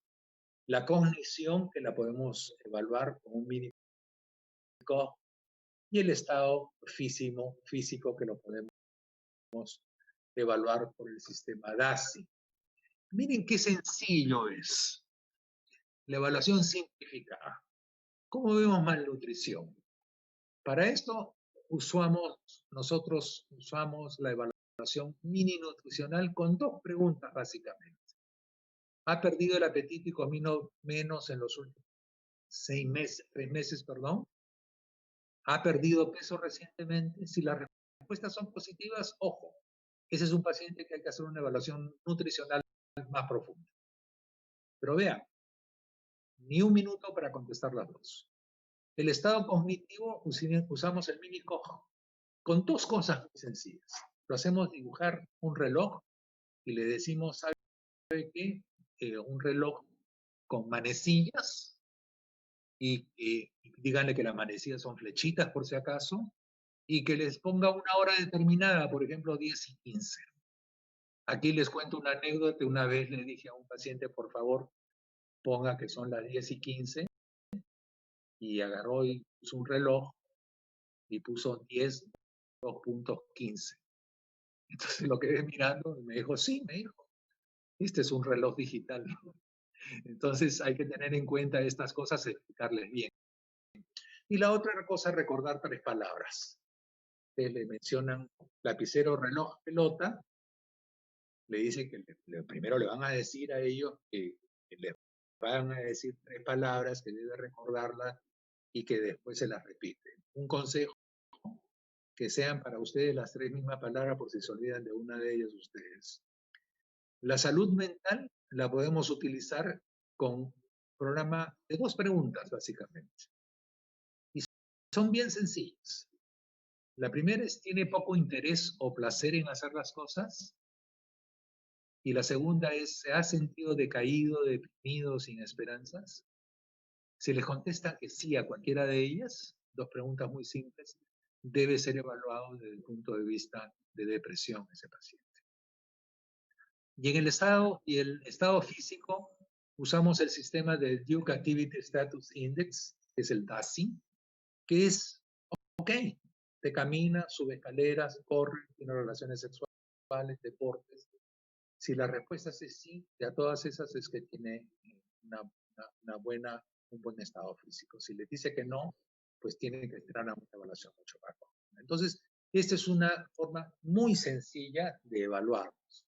La cognición, que la podemos evaluar con un mini COG. Y el estado físico, que lo podemos evaluar por el sistema DASI. Miren qué sencillo es. La evaluación simplificada. ¿Cómo vemos malnutrición? Para esto nosotros usamos la evaluación mini nutricional con 2 preguntas básicamente. ¿Ha perdido el apetito y comido menos en los últimos 3 meses, perdón? ¿Ha perdido peso recientemente? Si las respuestas son positivas, ojo, ese es un paciente que hay que hacer una evaluación nutricional más profunda. Pero vean, ni un minuto para contestar las 2. El estado cognitivo, usamos el mini COG con 2 cosas muy sencillas. Lo hacemos dibujar un reloj y le decimos, ¿sabe qué? Un reloj con manecillas, y díganle que las manecillas son flechitas por si acaso, y que les ponga una hora determinada, por ejemplo 10:15. Aquí les cuento una anécdota. Una vez le dije a un paciente, por favor, ponga que son las 10:15, y agarró y puso un reloj y puso 10:15. Entonces lo quedé mirando y me dijo, sí, me dijo, este es un reloj digital. Entonces hay que tener en cuenta estas cosas y explicarles bien. Y la otra cosa, recordar 3 palabras. Ustedes le mencionan lapicero, reloj, pelota. Le dicen que primero le van a decir a ellos que les van a decir 3 palabras que debe recordarlas y que después se las repite. Un consejo, que sean para ustedes las 3 mismas palabras por si se olvidan de una de ellas ustedes. La salud mental la podemos utilizar con programa de 2 preguntas, básicamente. Y son bien sencillas. La primera es, ¿tiene poco interés o placer en hacer las cosas? Y la segunda es, ¿se ha sentido decaído, deprimido, sin esperanzas? Si les contesta que sí a cualquiera de ellas, 2 preguntas muy simples, debe ser evaluado desde el punto de vista de depresión ese paciente. Y en el estado físico, usamos el sistema de Duke Activity Status Index, que es el DASI, que es, ok, te camina, sube escaleras, corre, tiene relaciones sexuales, deportes. Si la respuesta es sí, de a todas esas es que tiene un buen estado físico. Si le dice que no, pues tiene que entrar a una evaluación mucho más profunda. Entonces, esta es una forma muy sencilla de evaluarlos.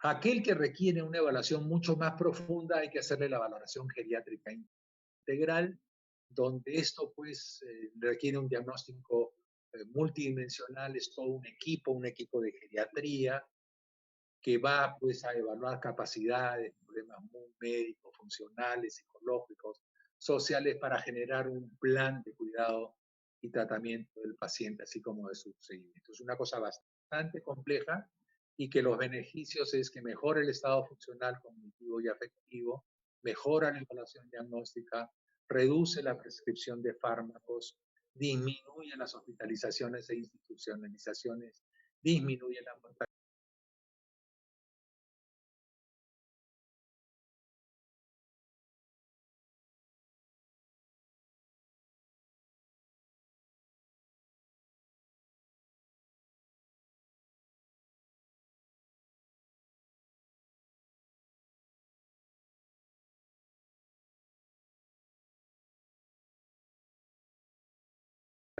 Aquel que requiere una evaluación mucho más profunda, hay que hacerle la valoración geriátrica integral, donde esto pues requiere un diagnóstico multidimensional, es todo un equipo de geriatría, que va pues a evaluar capacidades, problemas muy médicos, funcionales, psicológicos, sociales, para generar un plan de cuidado y tratamiento del paciente, así como de su seguimiento. Es una cosa bastante compleja y que los beneficios es que mejora el estado funcional, cognitivo y afectivo, mejora la evaluación diagnóstica, reduce la prescripción de fármacos, disminuye las hospitalizaciones e institucionalizaciones, disminuye la mortalidad.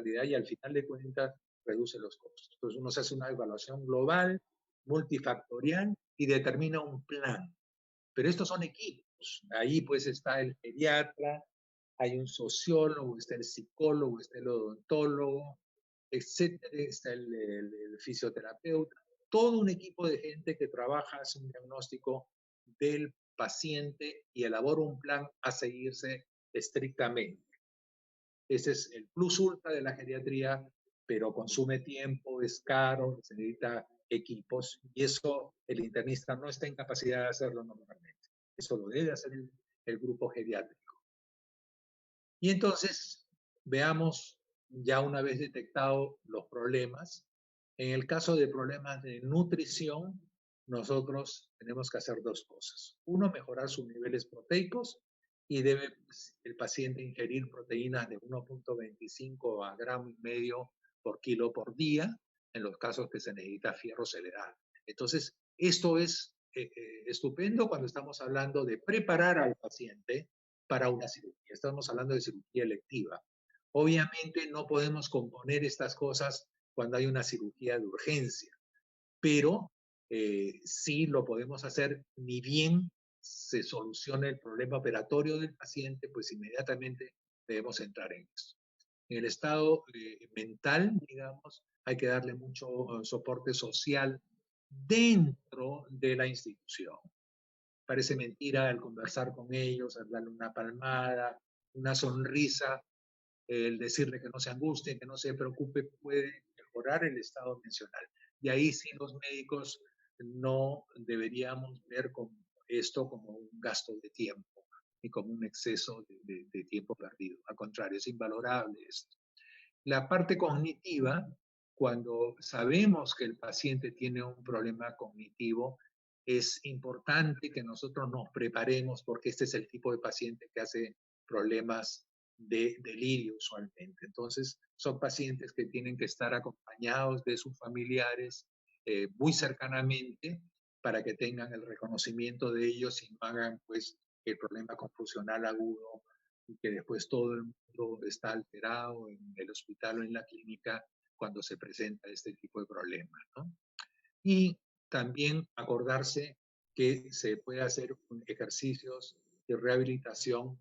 Y al final de cuentas reduce los costos. Entonces uno se hace una evaluación global, multifactorial y determina un plan. Pero estos son equipos. Ahí pues está el pediatra, hay un sociólogo, está el psicólogo, está el odontólogo, etcétera, está el fisioterapeuta. Todo un equipo de gente que trabaja, hace un diagnóstico del paciente y elabora un plan a seguirse estrictamente. Ese es el plus ultra de la geriatría, pero consume tiempo, es caro, se necesita equipos y eso el internista no está en capacidad de hacerlo normalmente. Eso lo debe hacer el grupo geriátrico. Y entonces, veamos ya una vez detectados los problemas. En el caso de problemas de nutrición, nosotros tenemos que hacer 2 cosas. Uno, mejorar sus niveles proteicos y debe el paciente ingerir proteínas de 1.25 a gramo y medio por kilo por día, en los casos que se necesita fierro cerebral. Entonces, esto es estupendo cuando estamos hablando de preparar al paciente para una cirugía. Estamos hablando de cirugía electiva. Obviamente no podemos componer estas cosas cuando hay una cirugía de urgencia, pero sí lo podemos hacer ni bien se solucione el problema operatorio del paciente, pues inmediatamente debemos entrar en eso. En el estado mental, digamos, hay que darle mucho soporte social dentro de la institución. Parece mentira al conversar con ellos, al darle una palmada, una sonrisa, el decirle que no se angustie, que no se preocupe, puede mejorar el estado emocional. Y ahí sí los médicos no deberíamos ver esto como un gasto de tiempo ni como un exceso de tiempo perdido. Al contrario, es invalorable esto. La parte cognitiva, cuando sabemos que el paciente tiene un problema cognitivo, es importante que nosotros nos preparemos porque este es el tipo de paciente que hace problemas de delirio usualmente. Entonces, son pacientes que tienen que estar acompañados de sus familiares muy cercanamente para que tengan el reconocimiento de ellos y no hagan pues el problema confusional agudo y que después todo el mundo está alterado en el hospital o en la clínica cuando se presenta este tipo de problemas, ¿no? Y también acordarse que se puede hacer ejercicios de rehabilitación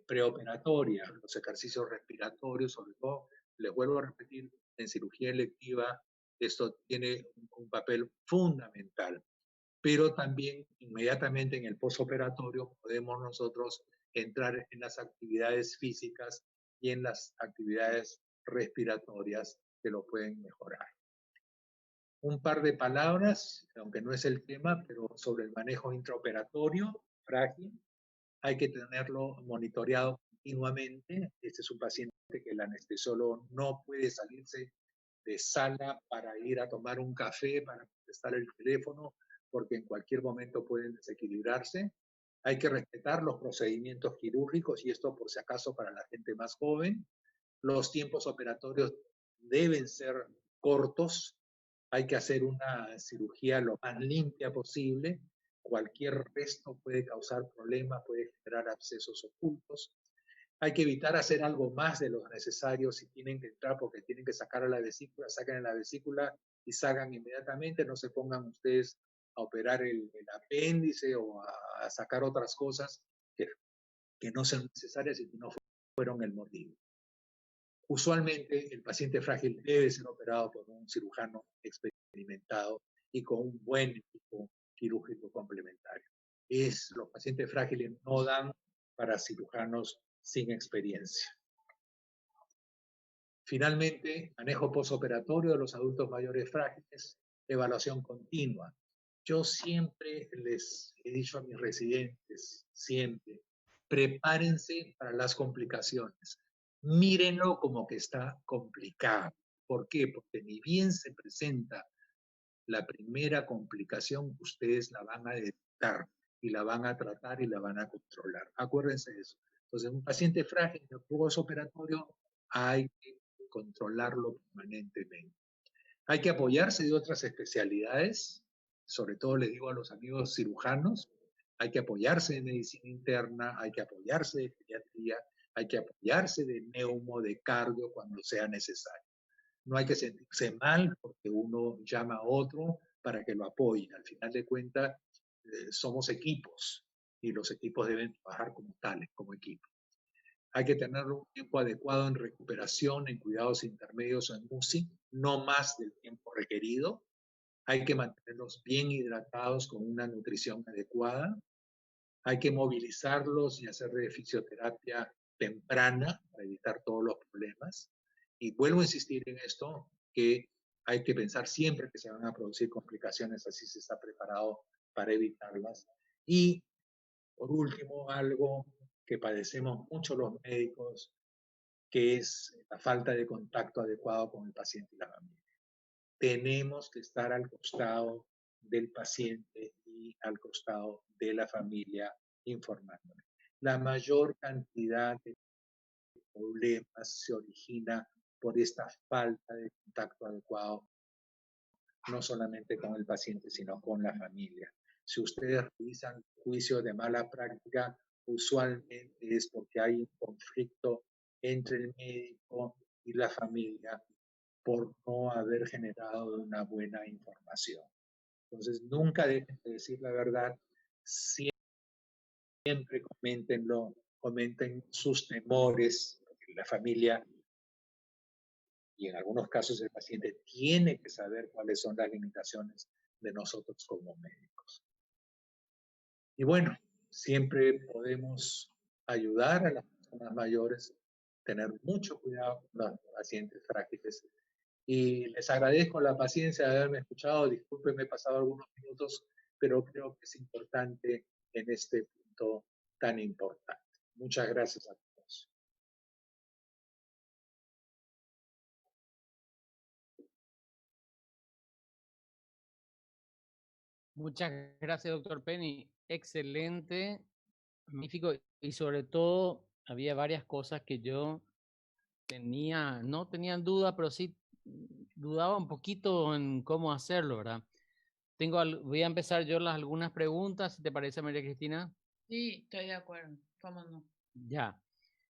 preoperatoria, los ejercicios respiratorios, sobre todo, les vuelvo a repetir, en cirugía electiva, esto tiene un papel fundamental, pero también inmediatamente en el postoperatorio podemos nosotros entrar en las actividades físicas y en las actividades respiratorias que lo pueden mejorar. Un par de palabras, aunque no es el tema, pero sobre el manejo intraoperatorio frágil. Hay que tenerlo monitoreado continuamente. Este es un paciente que el anestesiólogo no puede salirse de sala para ir a tomar un café, para contestar el teléfono, porque en cualquier momento pueden desequilibrarse. Hay que respetar los procedimientos quirúrgicos y esto por si acaso para la gente más joven. Los tiempos operatorios deben ser cortos. Hay que hacer una cirugía lo más limpia posible. Cualquier resto puede causar problemas, puede generar abscesos ocultos. Hay que evitar hacer algo más de lo necesario si tienen que entrar porque tienen que sacar a la vesícula, saquen la vesícula y salgan inmediatamente. No se pongan ustedes a operar el apéndice o a sacar otras cosas que no sean necesarias y que no fueron el motivo. Usualmente el paciente frágil debe ser operado por un cirujano experimentado y con un buen equipo quirúrgico complementario. Los pacientes frágiles no dan para cirujanos sin experiencia. Finalmente, manejo postoperatorio de los adultos mayores frágiles, evaluación continua. Yo siempre les he dicho a mis residentes, siempre, prepárense para las complicaciones. Mírenlo como que está complicado. ¿Por qué? Porque ni bien se presenta la primera complicación, ustedes la van a detectar y la van a tratar y la van a controlar. Acuérdense de eso. Entonces, un paciente frágil de postoperatorio hay que controlarlo permanentemente. Hay que apoyarse de otras especialidades, sobre todo les digo a los amigos cirujanos, hay que apoyarse de medicina interna, hay que apoyarse de pediatría, hay que apoyarse de neumo, de cardio cuando sea necesario. No hay que sentirse mal porque uno llama a otro para que lo apoye. Al final de cuentas, somos equipos y los equipos deben trabajar como tales, como equipos. Hay que tener un tiempo adecuado en recuperación, en cuidados intermedios o en UCI, no más del tiempo requerido. Hay que mantenerlos bien hidratados con una nutrición adecuada. Hay que movilizarlos y hacer fisioterapia temprana para evitar todos los problemas. Y vuelvo a insistir en esto, que hay que pensar siempre que se van a producir complicaciones, así se está preparado para evitarlas. Y por último, algo que padecemos mucho los médicos, que es la falta de contacto adecuado con el paciente y la familia. Tenemos que estar al costado del paciente y al costado de la familia informándole. La mayor cantidad de problemas se origina por esta falta de contacto adecuado, no solamente con el paciente, sino con la familia. Si ustedes revisan juicios de mala práctica, usualmente es porque hay un conflicto entre el médico y la familia por no haber generado una buena información. Entonces, nunca dejen de decir la verdad, siempre comenten sus temores, porque la familia y en algunos casos el paciente tiene que saber cuáles son las limitaciones de nosotros como médicos. Y bueno, siempre podemos ayudar a las personas mayores, tener mucho cuidado con los pacientes frágiles. Y les agradezco la paciencia de haberme escuchado. Disculpen, he pasado algunos minutos, pero creo que es importante en este punto tan importante. Muchas gracias a todos. Muchas gracias, doctor Penny. Excelente, magnífico. Y sobre todo, había varias cosas que yo no tenían duda, pero sí dudaba un poquito en cómo hacerlo, ¿verdad? Voy a empezar yo algunas preguntas, si te parece, María Cristina. Sí, estoy de acuerdo. ¿Cómo no? Ya.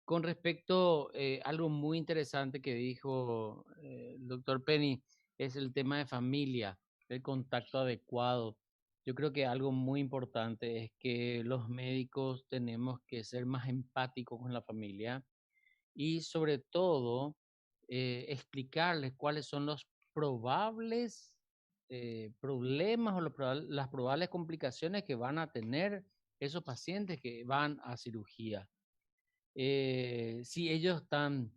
Con respecto a algo muy interesante que dijo el doctor Penny, es el tema de familia, el contacto adecuado. Yo creo que algo muy importante es que los médicos tenemos que ser más empáticos con la familia y sobre todo explicarles cuáles son los probables problemas o las probables complicaciones que van a tener esos pacientes que van a cirugía. Si ellos están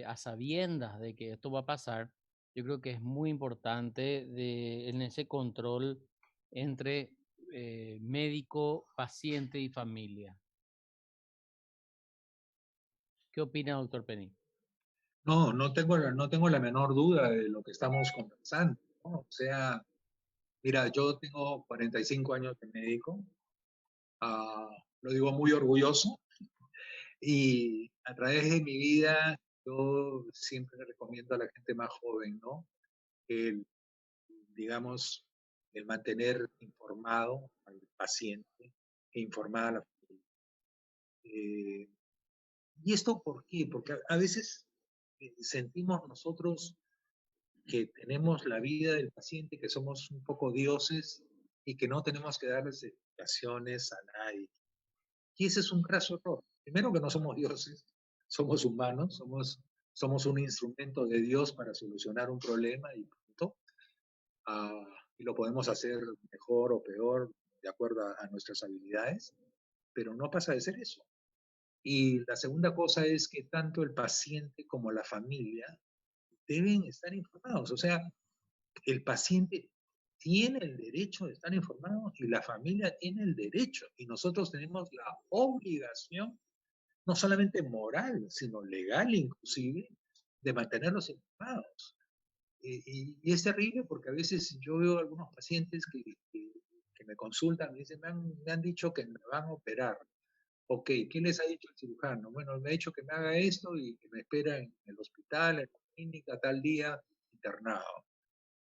a sabiendas de que esto va a pasar, yo creo que es muy importante en ese control entre médico, paciente y familia. ¿Qué opina, doctor Penny? No, no tengo la menor duda de lo que estamos conversando, ¿no? O sea, mira, yo tengo 45 años de médico, ah, lo digo muy orgulloso, y a través de mi vida yo siempre le recomiendo a la gente más joven, ¿no? El, digamos, el mantener informado al paciente e informada a la familia. Eh, ¿Y esto por qué? Porque a veces sentimos nosotros que tenemos la vida del paciente, que somos un poco dioses y que no tenemos que darles explicaciones a nadie. Y ese es un graso error. Primero que no somos dioses, somos humanos, somos un instrumento de Dios para solucionar un problema y punto. Y lo podemos hacer mejor o peor de acuerdo a nuestras habilidades, pero no pasa de ser eso. Y la segunda cosa es que tanto el paciente como la familia deben estar informados. O sea, el paciente tiene el derecho de estar informado y la familia tiene el derecho. Y nosotros tenemos la obligación, no solamente moral, sino legal inclusive, de mantenerlos informados. Y es terrible porque a veces yo veo algunos pacientes que me consultan, me dicen, me han dicho que me van a operar. Ok, ¿qué les ha dicho el cirujano? Bueno, me ha dicho que me haga esto y que me espera en el hospital, en la clínica, tal día, internado.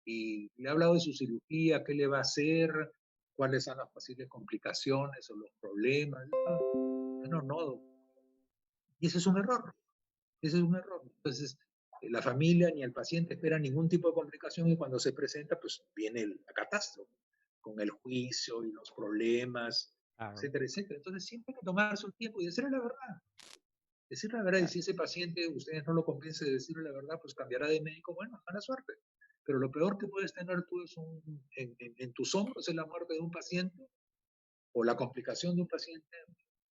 Y le ha hablado de su cirugía, qué le va a hacer, cuáles son las posibles complicaciones o los problemas. Bueno, no. Y ese es un error. Ese es un error. Entonces, la familia ni el paciente espera ningún tipo de complicación y cuando se presenta, pues viene la catástrofe, con el juicio y los problemas, Claro, etcétera, etcétera. Entonces, siempre hay que tomarse un tiempo y decirle la verdad. Decirle la verdad, y claro. si ese paciente ustedes no lo convence de decirle la verdad, pues cambiará de médico, bueno, mala suerte. Pero lo peor que puedes tener tú es en tus hombros es la muerte de un paciente o la complicación de un paciente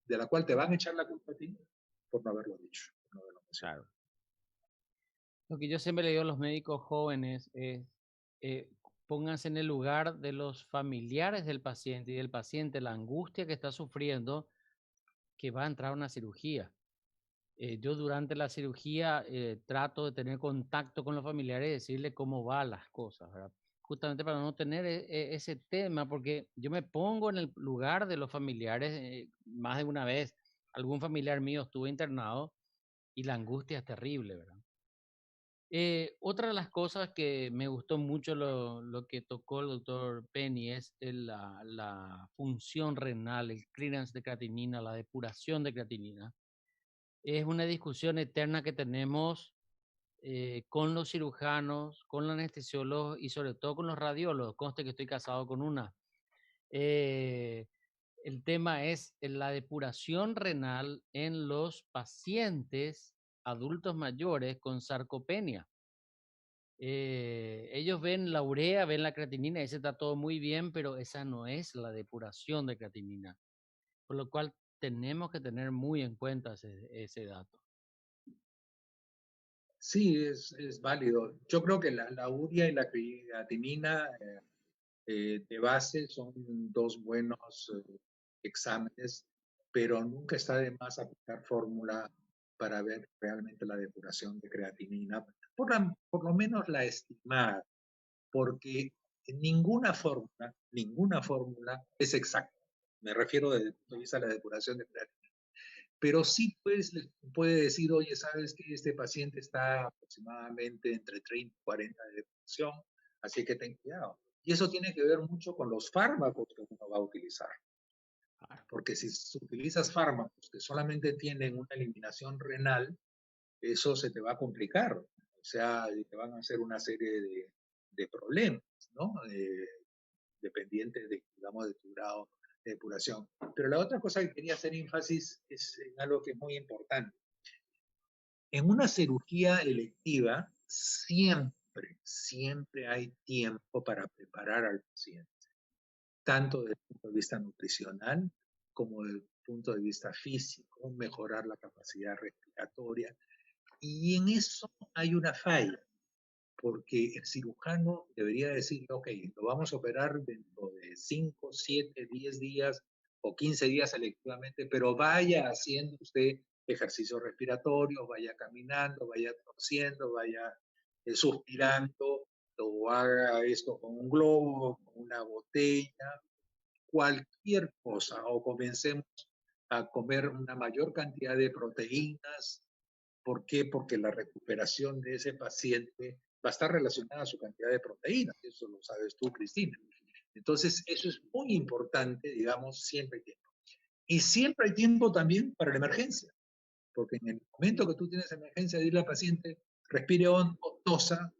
de la cual te van a echar la culpa a ti por no haberlo dicho, por no haberlo mencionado. Claro. Lo que yo siempre le digo a los médicos jóvenes es, eh, pónganse en el lugar de los familiares del paciente y del paciente, la angustia que está sufriendo, que va a entrar a una cirugía. Yo durante la cirugía trato de tener contacto con los familiares y decirle cómo van las cosas, ¿verdad? Justamente para no tener ese tema, porque yo me pongo en el lugar de los familiares más de una vez. Algún familiar mío estuvo internado y la angustia es terrible, ¿verdad? Otra de las cosas que me gustó mucho lo que tocó el doctor Penny es la función renal, el clearance de creatinina, la depuración de creatinina. Es una discusión eterna que tenemos con los cirujanos, con los anestesiólogos y sobre todo con los radiólogos. Conste que estoy casado con una. Eh, el tema es la depuración renal en los pacientes adultos mayores con sarcopenia. Ellos ven la urea, ven la creatinina, ese está todo muy bien, pero esa no es la depuración de creatinina. Por lo cual tenemos que tener muy en cuenta ese dato. Sí, es válido. Yo creo que la urea y la creatinina de base son dos buenos exámenes, pero nunca está de más aplicar fórmula para ver realmente la depuración de creatinina, por lo menos la estimada, porque ninguna fórmula es exacta. Me refiero desde el punto de vista de la depuración de creatinina. Pero sí pues, puede decir, oye, sabes que este paciente está aproximadamente entre 30 y 40 de depuración, así que ten cuidado. Y eso tiene que ver mucho con los fármacos que uno va a utilizar. Porque si utilizas fármacos que solamente tienen una eliminación renal, eso se te va a complicar. O sea, te van a hacer una serie de problemas, ¿no? dependiente de, digamos, de tu grado de depuración. Pero la otra cosa que quería hacer énfasis es en algo que es muy importante. En una cirugía electiva, siempre hay tiempo para preparar al paciente, tanto desde el punto de vista nutricional como desde el punto de vista físico, mejorar la capacidad respiratoria. Y en eso hay una falla, porque el cirujano debería decir, ok, lo vamos a operar dentro de 5, 7, 10 días o 15 días selectivamente, pero vaya haciendo usted ejercicios respiratorios, vaya caminando, vaya tosiendo, vaya suspirando, o haga esto con un globo, con una botella, cualquier cosa, o comencemos a comer una mayor cantidad de proteínas. ¿Por qué? Porque la recuperación de ese paciente va a estar relacionada a su cantidad de proteínas. Eso lo sabes tú, Cristina. Entonces, eso es muy importante, digamos, siempre hay tiempo. Y siempre hay tiempo también para la emergencia, porque en el momento que tú tienes emergencia, dile al paciente, respire hondo, tosa,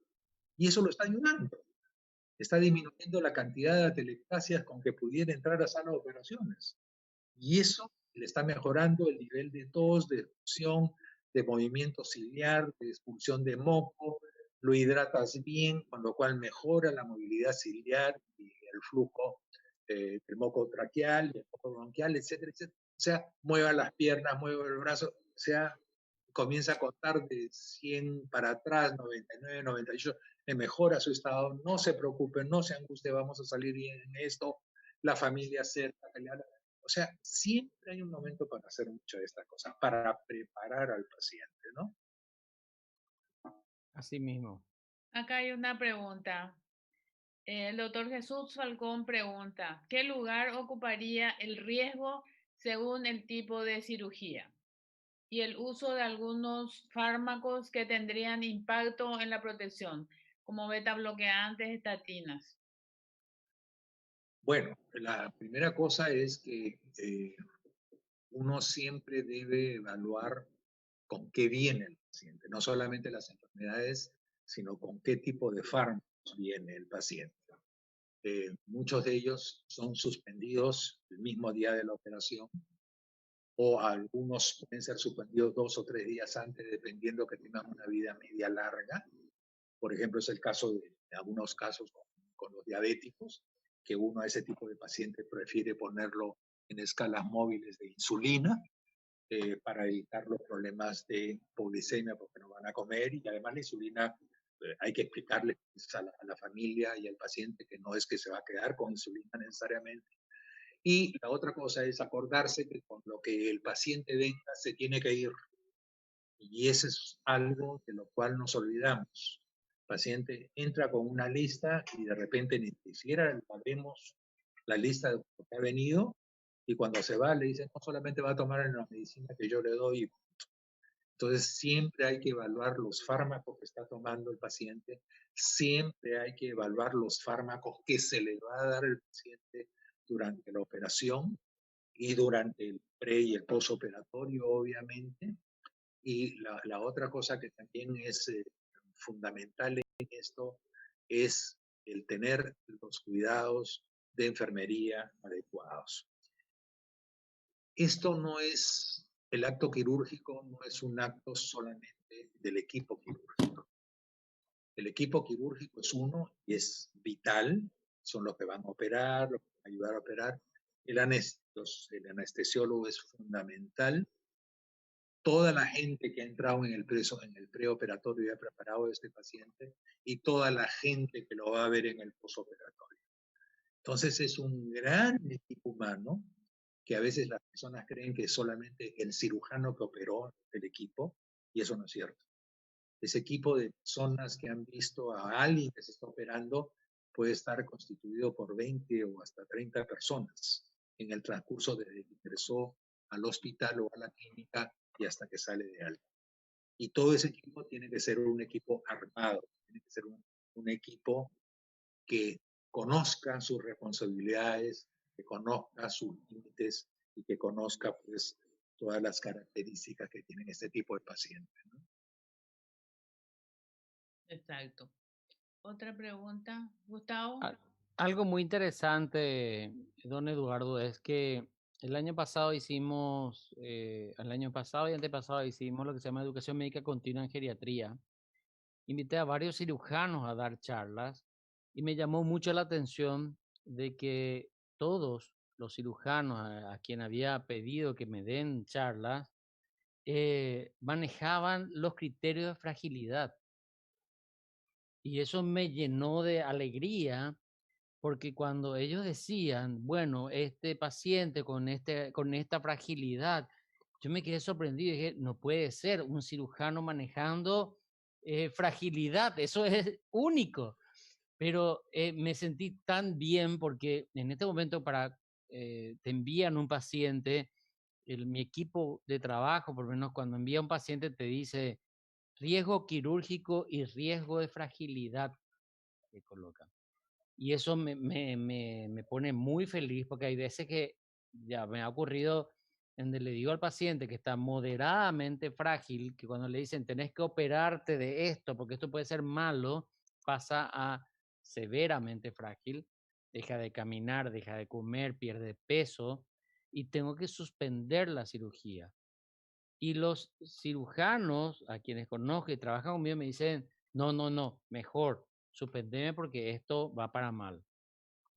y eso lo está ayudando. Está disminuyendo la cantidad de atelectasias con que pudiera entrar a sala de operaciones. Y eso le está mejorando el nivel de tos, de expulsión, de movimiento ciliar, de expulsión de moco, lo hidratas bien, con lo cual mejora la movilidad ciliar y el flujo del moco traqueal, del moco bronquial, etcétera, etcétera. O sea, mueva las piernas, mueva el brazo, o sea, comienza a contar de 100 para atrás, 99, 98, le mejora su estado, no se preocupe, no se angustie, vamos a salir bien en esto, la familia cerca, o sea, siempre hay un momento para hacer muchas de estas cosas, para preparar al paciente, ¿no? Así mismo. Acá hay una pregunta. El doctor Jesús Falcón pregunta, ¿qué lugar ocuparía el riesgo según el tipo de cirugía y el uso de algunos fármacos que tendrían impacto en la protección, como beta bloqueantes, estatinas? Bueno, la primera cosa es que uno siempre debe evaluar con qué viene el paciente, no solamente las enfermedades, sino con qué tipo de fármacos viene el paciente. Muchos de ellos son suspendidos el mismo día de la operación, o algunos pueden ser suspendidos 2 o 3 días antes, dependiendo que tengan una vida media larga. Por ejemplo, es el caso de algunos casos con los diabéticos, que uno a ese tipo de paciente prefiere ponerlo en escalas móviles de insulina para evitar los problemas de hipoglicemia porque no van a comer, y además la insulina hay que explicarle a la familia y al paciente que no es que se va a quedar con insulina necesariamente. Y la otra cosa es acordarse que con lo que el paciente venga se tiene que ir. Y eso es algo de lo cual nos olvidamos. El paciente entra con una lista y de repente ni siquiera vemos la lista de lo que ha venido, y cuando se va le dicen, no, solamente va a tomar la medicina que yo le doy. Entonces siempre hay que evaluar los fármacos que está tomando el paciente, siempre hay que evaluar los fármacos que se le va a dar al paciente durante la operación y durante el pre y el postoperatorio, obviamente. Y la otra cosa que también es fundamental en esto es el tener los cuidados de enfermería adecuados. Esto no es, el acto quirúrgico no es un acto solamente del equipo quirúrgico. El equipo quirúrgico es uno y es vital, son los que van a operar, los que van a ayudar a operar. El anestesiólogo es fundamental. Toda la gente que ha entrado en el preoperatorio y ha preparado a este paciente, y toda la gente que lo va a ver en el postoperatorio. Entonces es un gran equipo humano, que a veces las personas creen que es solamente el cirujano que operó el equipo, y eso no es cierto. Ese equipo de personas que han visto a alguien que se está operando puede estar constituido por 20 o hasta 30 personas en el transcurso desde que ingresó al hospital o a la clínica y hasta que sale de algo. Y todo ese equipo tiene que ser un equipo armado, tiene que ser un equipo que conozca sus responsabilidades, que conozca sus límites y que conozca pues todas las características que tienen este tipo de pacientes, ¿no? Exacto. Otra pregunta, Gustavo. Algo muy interesante, don Eduardo, es que el año pasado hicimos, el año pasado y antepasado hicimos lo que se llama educación médica continua en geriatría. Invité a varios cirujanos a dar charlas y me llamó mucho la atención de que todos los cirujanos a quien había pedido que me den charlas manejaban los criterios de fragilidad. Y eso me llenó de alegría porque cuando ellos decían, bueno, este paciente con esta fragilidad, yo me quedé sorprendido y dije, no puede ser un cirujano manejando fragilidad, eso es único. Pero me sentí tan bien porque en este momento te envían un paciente, mi equipo de trabajo, por lo menos cuando envía un paciente te dice riesgo quirúrgico y riesgo de fragilidad que colocan. Y eso me pone muy feliz porque hay veces que ya me ha ocurrido donde le digo al paciente que está moderadamente frágil, que cuando le dicen tenés que operarte de esto porque esto puede ser malo, pasa a severamente frágil, deja de caminar, deja de comer, pierde peso y tengo que suspender la cirugía. Y los cirujanos a quienes conozco y trabajan conmigo me dicen, no, no, no, mejor, suspendeme porque esto va para mal.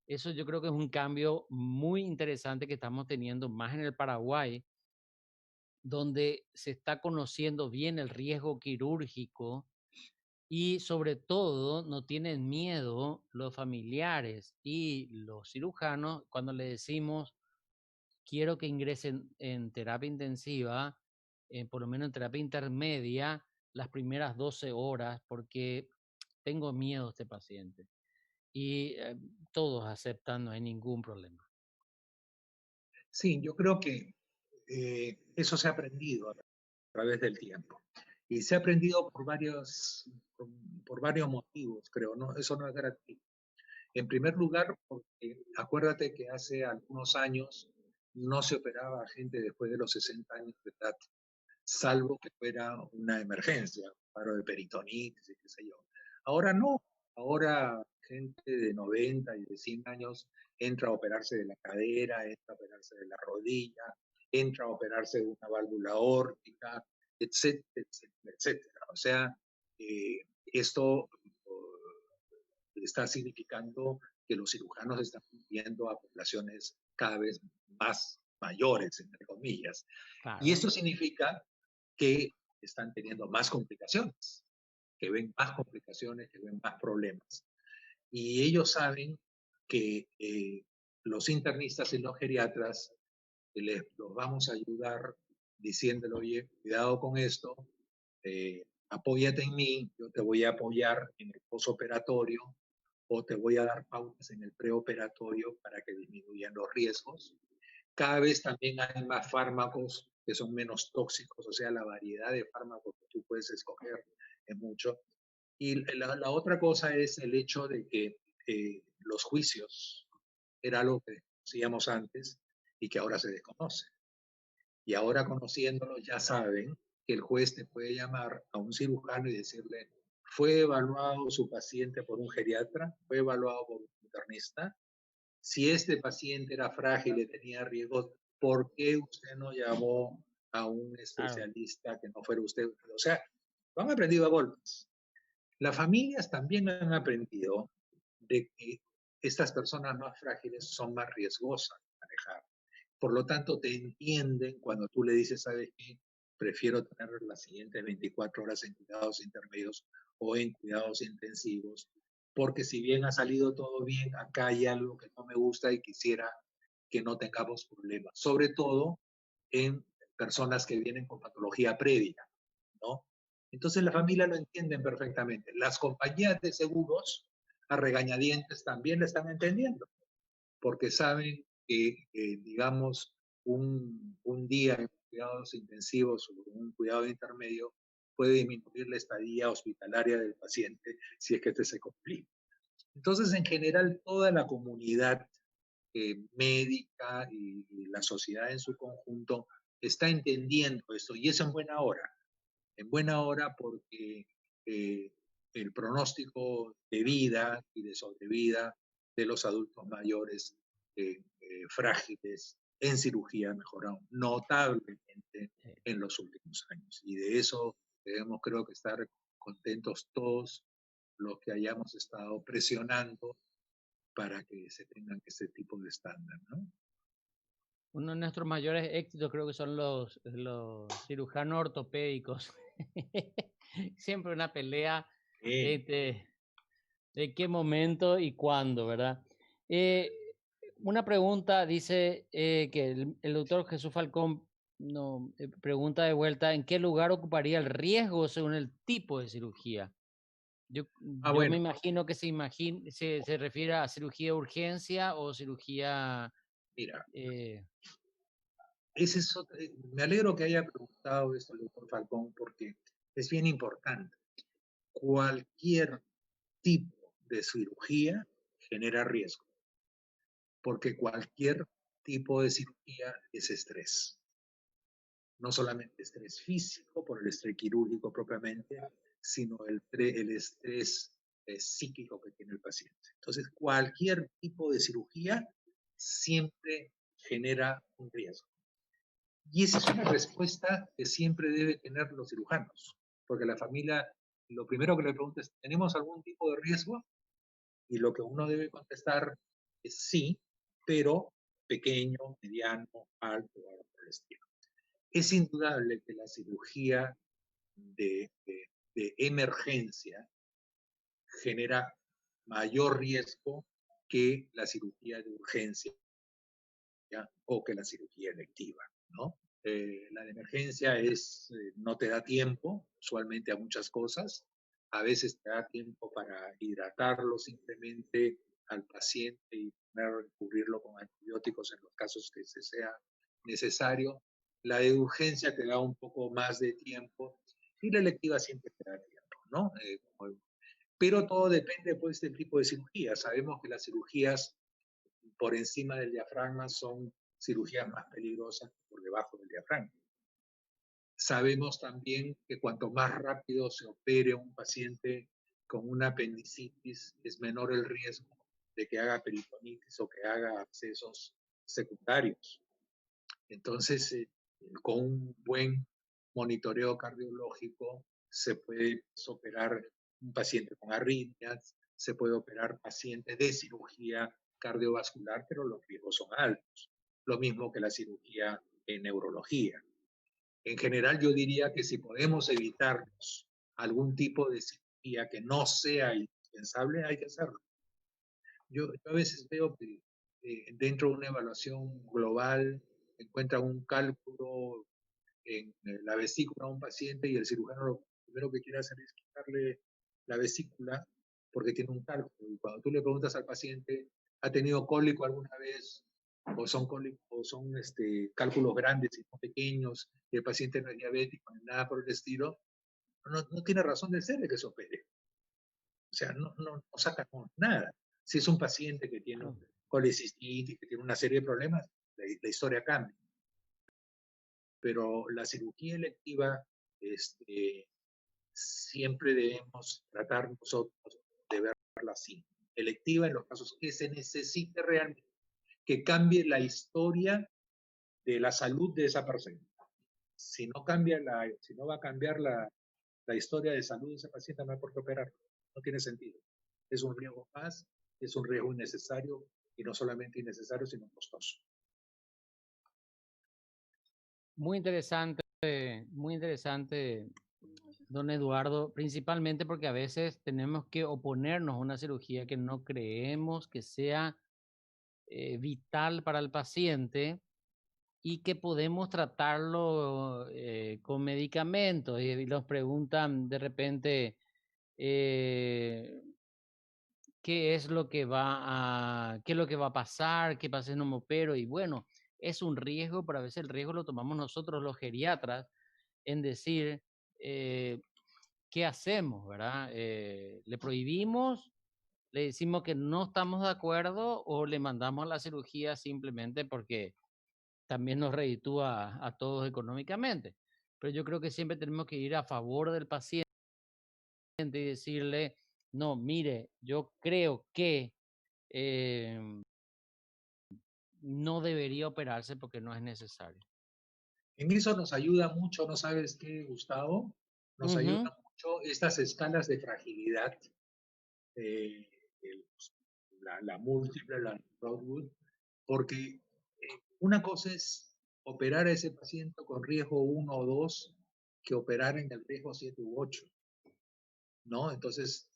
Eso yo creo que es un cambio muy interesante que estamos teniendo más en el Paraguay, donde se está conociendo bien el riesgo quirúrgico y sobre todo no tienen miedo los familiares y los cirujanos cuando le decimos quiero que ingresen en terapia intensiva, por lo menos en terapia intermedia, las primeras 12 horas, porque tengo miedo a este paciente. Y todos aceptan, no hay ningún problema. Sí, yo creo que eso se ha aprendido a través del tiempo. Y se ha aprendido por varios motivos, creo, ¿no? Eso no es gratuito. En primer lugar, porque acuérdate que hace algunos años no se operaba a gente después de los 60 años de edad, salvo que fuera una emergencia, un paro de peritonitis y qué sé yo. Ahora no, ahora gente de 90 y de 100 años entra a operarse de la cadera, entra a operarse de la rodilla, entra a operarse de una válvula aórtica, etcétera, etcétera, etcétera. O sea, esto está significando que los cirujanos están viendo a poblaciones cada vez más mayores, entre comillas. Claro. Y esto significa que están teniendo más complicaciones, que ven más complicaciones, que ven más problemas. Y ellos saben que los internistas y los geriatras los vamos a ayudar diciéndole, oye, cuidado con esto, apóyate en mí, yo te voy a apoyar en el posoperatorio o te voy a dar pautas en el preoperatorio para que disminuyan los riesgos. Cada vez también hay más fármacos que son menos tóxicos, o sea, la variedad de fármacos que tú puedes escoger es mucho. Y la otra cosa es el hecho de que los juicios era algo que decíamos antes y que ahora se desconoce. Y ahora conociéndolo ya saben que el juez te puede llamar a un cirujano y decirle, fue evaluado su paciente por un geriatra, fue evaluado por un internista. Si este paciente era frágil y tenía riesgos, ¿por qué usted no llamó a un especialista que no fuera usted? O sea, lo han aprendido a golpes. Las familias también han aprendido de que estas personas más frágiles son más riesgosas de manejar. Por lo tanto, te entienden cuando tú le dices, ¿sabes qué? Prefiero tener las siguientes 24 horas en cuidados intermedios o en cuidados intensivos, porque si bien ha salido todo bien, acá hay algo que no me gusta y quisiera que no tengamos problemas, sobre todo en personas que vienen con patología previa, ¿no? Entonces la familia lo entienden perfectamente. Las compañías de seguros a regañadientes también lo están entendiendo, porque saben que, digamos, un día en cuidados intensivos o un cuidado intermedio puede disminuir la estadía hospitalaria del paciente si es que este se complica. Entonces, en general, toda la comunidad médica y la sociedad en su conjunto está entendiendo esto y es en buena hora porque el pronóstico de vida y de sobrevida de los adultos mayores frágiles en cirugía ha mejorado notablemente en los últimos años. Y de eso debemos, creo que, estar contentos todos los que hayamos estado presionando para que se tengan ese tipo de estándar, ¿no? Uno de nuestros mayores éxitos creo que son los cirujanos ortopédicos. Siempre una pelea de qué momento y cuándo, ¿verdad? Una pregunta, dice que el doctor Jesús Falcón pregunta de vuelta, ¿en qué lugar ocuparía el riesgo según el tipo de cirugía? Yo bueno. me imagino que se refiere a cirugía de urgencia o cirugía... Mira, me alegro que haya preguntado esto el doctor Falcón, porque es bien importante. Cualquier tipo de cirugía genera riesgo, porque cualquier tipo de cirugía es estrés. No solamente estrés físico, por el estrés quirúrgico propiamente, sino el estrés psíquico que tiene el paciente. Entonces, cualquier tipo de cirugía siempre genera un riesgo. Y esa es una respuesta que siempre deben tener los cirujanos, porque la familia, lo primero que le pregunta es, ¿tenemos algún tipo de riesgo? Y lo que uno debe contestar es sí, pero pequeño, mediano, alto, algo por el estilo. Es indudable que la cirugía de emergencia genera mayor riesgo que la cirugía de urgencia, ¿ya? O que la cirugía electiva, ¿no? La de emergencia no te da tiempo, usualmente, a muchas cosas. A veces te da tiempo para hidratarlo simplemente al paciente y cubrirlo con antibióticos en los casos que sea necesario. La de urgencia te da un poco más de tiempo y la electiva siempre te da tiempo, ¿no? Pero todo depende, pues, del tipo de cirugía. Sabemos que las cirugías por encima del diafragma son cirugías más peligrosas que por debajo del diafragma. Sabemos también que cuanto más rápido se opere un paciente con una apendicitis, es menor el riesgo de que haga peritonitis o que haga abscesos secundarios. Entonces, con un buen monitoreo cardiológico se puede operar un paciente con arritmias, se puede operar pacientes de cirugía cardiovascular, pero los riesgos son altos. Lo mismo que la cirugía en neurología. En general, yo diría que si podemos evitarnos algún tipo de cirugía que no sea indispensable, hay que hacerlo. Yo a veces veo que dentro de una evaluación global encuentra un cálculo en la vesícula a un paciente y el cirujano lo primero que quiere hacer es quitarle la vesícula porque tiene un cálculo. Y cuando tú le preguntas al paciente, ¿ha tenido cólico alguna vez? O son cálculos grandes y no pequeños, y el paciente no es diabético ni nada por el estilo, no tiene razón de ser de que se opere. O sea, no sacamos nada. Si es un paciente que tiene colecistitis, que tiene una serie de problemas, la historia cambia. Pero la cirugía electiva, siempre debemos tratar nosotros de verla así. Electiva en los casos que se necesite realmente, que cambie la historia de la salud de esa persona. Si no va a cambiar la historia de salud de esa paciente, no hay por qué operar. No tiene sentido. Es un riesgo más, es un riesgo innecesario, y no solamente innecesario, sino costoso. Muy interesante, don Eduardo, principalmente porque a veces tenemos que oponernos a una cirugía que no creemos que sea vital para el paciente y que podemos tratarlo con medicamentos. Y nos preguntan de repente qué es lo que va a pasar, qué pasa si no me opero. Y bueno, es un riesgo, pero a veces el riesgo lo tomamos nosotros los geriatras en decir, ¿qué hacemos, verdad? ¿Le prohibimos? ¿Le decimos que no estamos de acuerdo o le mandamos a la cirugía simplemente porque también nos reditúa a todos económicamente? Pero yo creo que siempre tenemos que ir a favor del paciente y decirle, no, mire, yo creo que no debería operarse porque no es necesario. En eso nos ayuda mucho, ¿no sabes qué, Gustavo? Nos ayuda Ujú. mucho estas escalas de fragilidad, eh, la múltiple, la Broadwood, porque una cosa es operar a ese paciente con riesgo 1 o 2 que operar en el riesgo 7 u 8, ¿no? Entonces,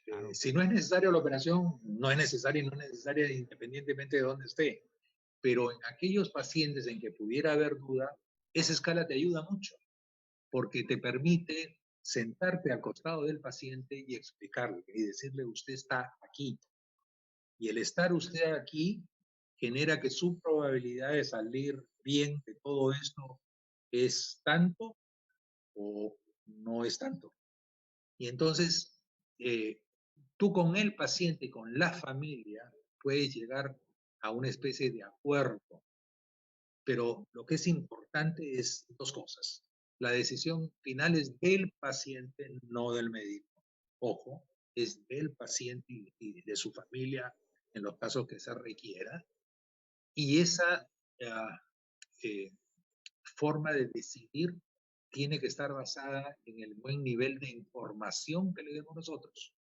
Claro. si no es necesaria la operación, no es necesaria y no es necesaria independientemente de dónde esté. Pero en aquellos pacientes en que pudiera haber duda, esa escala te ayuda mucho, porque te permite sentarte al costado del paciente y explicarle y decirle, usted está aquí. Y el estar usted aquí genera que su probabilidad de salir bien de todo esto es tanto o no es tanto. Y entonces, tú con el paciente y con la familia puedes llegar a una especie de acuerdo. Pero lo que es importante es dos cosas. La decisión final es del paciente, no del médico. Ojo, es del paciente y de su familia en los casos que se requiera. Y esa eh, forma de decidir tiene que estar basada en el buen nivel de información que le demos nosotros.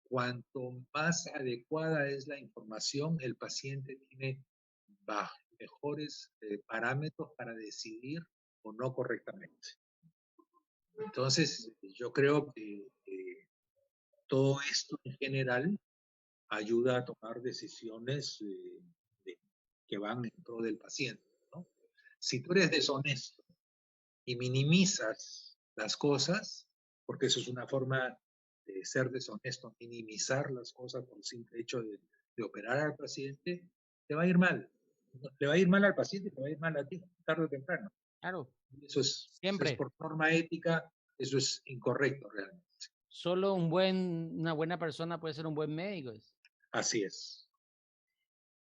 Cuanto más adecuada es la información, el paciente tiene mejores parámetros para decidir o no correctamente. Entonces, yo creo que todo esto en general ayuda a tomar decisiones que van en pro del paciente, ¿no? Si tú eres deshonesto y minimizas las cosas, porque eso es una forma de ser deshonesto, minimizar las cosas por el simple hecho de operar al paciente, te va a ir mal. Le va a ir mal al paciente y te va a ir mal a ti, tarde o temprano. Claro, Eso es siempre. por norma ética, eso es incorrecto realmente. Solo una buena persona puede ser un buen médico. Así es.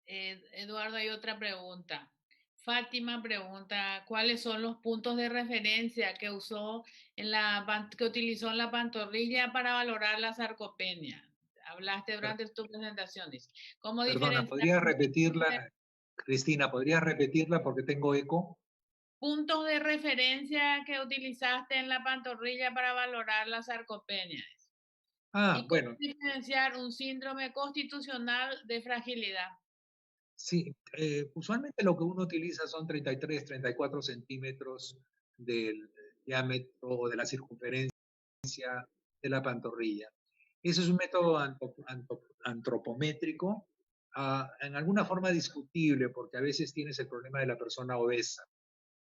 Eduardo, hay otra pregunta. Fátima pregunta, ¿cuáles son los puntos de referencia que que utilizó en la pantorrilla para valorar la sarcopenia? Hablaste durante tu presentación. ¿Cómo Perdona, diferenciar ¿podrías repetirla, Cristina? ¿Podrías repetirla porque tengo eco? puntos de referencia que utilizaste en la pantorrilla para valorar la sarcopenia? ¿Y cómo Bueno, diferenciar un síndrome constitucional de fragilidad? sí. Usualmente lo que uno utiliza son 33, 34 centímetros del diámetro o de la circunferencia de la pantorrilla. Ese es un método antropométrico, en alguna forma discutible, porque a veces tienes el problema de la persona obesa.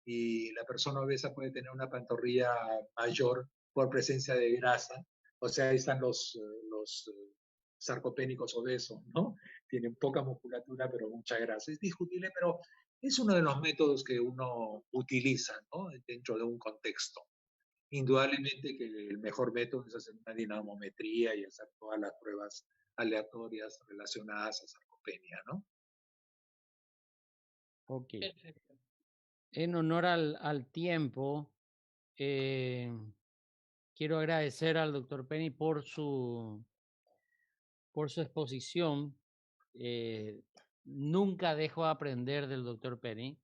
Y la persona obesa puede tener una pantorrilla mayor por presencia de grasa. O sea, ahí están los sarcopénicos obesos, ¿no? Tienen poca musculatura, pero mucha grasa. Es discutible, pero es uno de los métodos que uno utiliza, ¿no? Dentro de un contexto. Indudablemente que el mejor método es hacer una dinamometría y hacer todas las pruebas aleatorias relacionadas a sarcopenia, ¿no? Ok. Perfecto. En honor al tiempo, quiero agradecer al doctor Penny por su exposición. Nunca dejo de aprender del doctor Penny.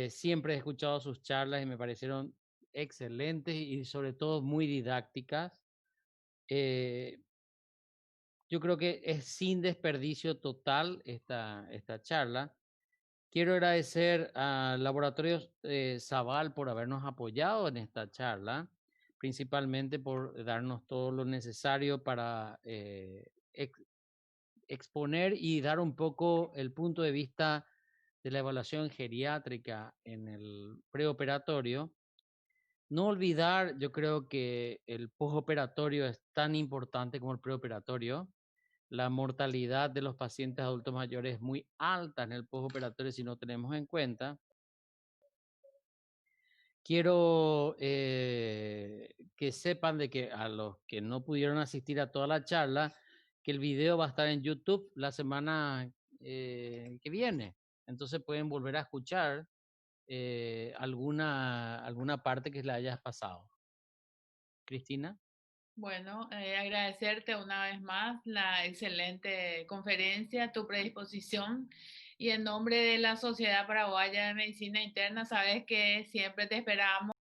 Siempre he escuchado sus charlas y me parecieron excelentes y sobre todo muy didácticas. Eh, yo creo que es sin desperdicio total esta charla. Quiero agradecer a Laboratorios Zaval por habernos apoyado en esta charla, principalmente por darnos todo lo necesario para exponer y dar un poco el punto de vista de la evaluación geriátrica en el preoperatorio. No olvidar, yo creo que el postoperatorio es tan importante como el preoperatorio. La mortalidad de los pacientes adultos mayores es muy alta en el postoperatorio si no tenemos en cuenta. Quiero que sepan de que a los que no pudieron asistir a toda la charla, que el video va a estar en YouTube la semana que viene. Entonces pueden volver a escuchar alguna parte que le hayas pasado. Cristina. Bueno, agradecerte una vez más la excelente conferencia, tu predisposición y en nombre de la Sociedad Paraguaya de Medicina Interna, sabes que siempre te esperamos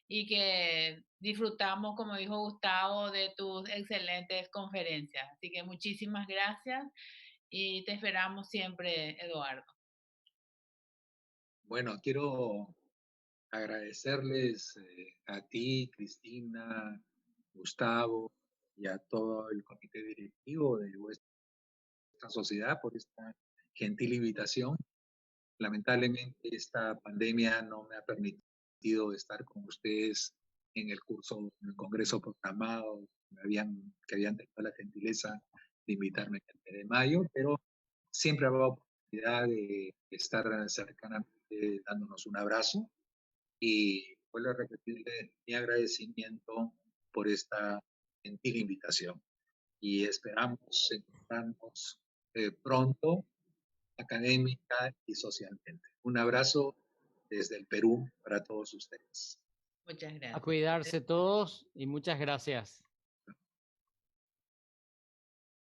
y que disfrutamos, como dijo Gustavo, de tus excelentes conferencias. Así que muchísimas gracias y te esperamos siempre, Eduardo. Bueno, quiero agradecerles a ti, Cristina, Gustavo, y a todo el comité directivo de vuestra sociedad por esta gentil invitación. Lamentablemente, esta pandemia no me ha permitido estar con ustedes en el curso, en el congreso programado que habían tenido la gentileza de invitarme en el mes de mayo, pero siempre habrá oportunidad de estar cercanamente dándonos un abrazo y vuelvo a repetirle mi agradecimiento por esta gentil invitación y esperamos encontrarnos pronto académica y socialmente. Un abrazo desde el Perú para todos ustedes. Muchas A gracias. cuidarse todos y muchas gracias.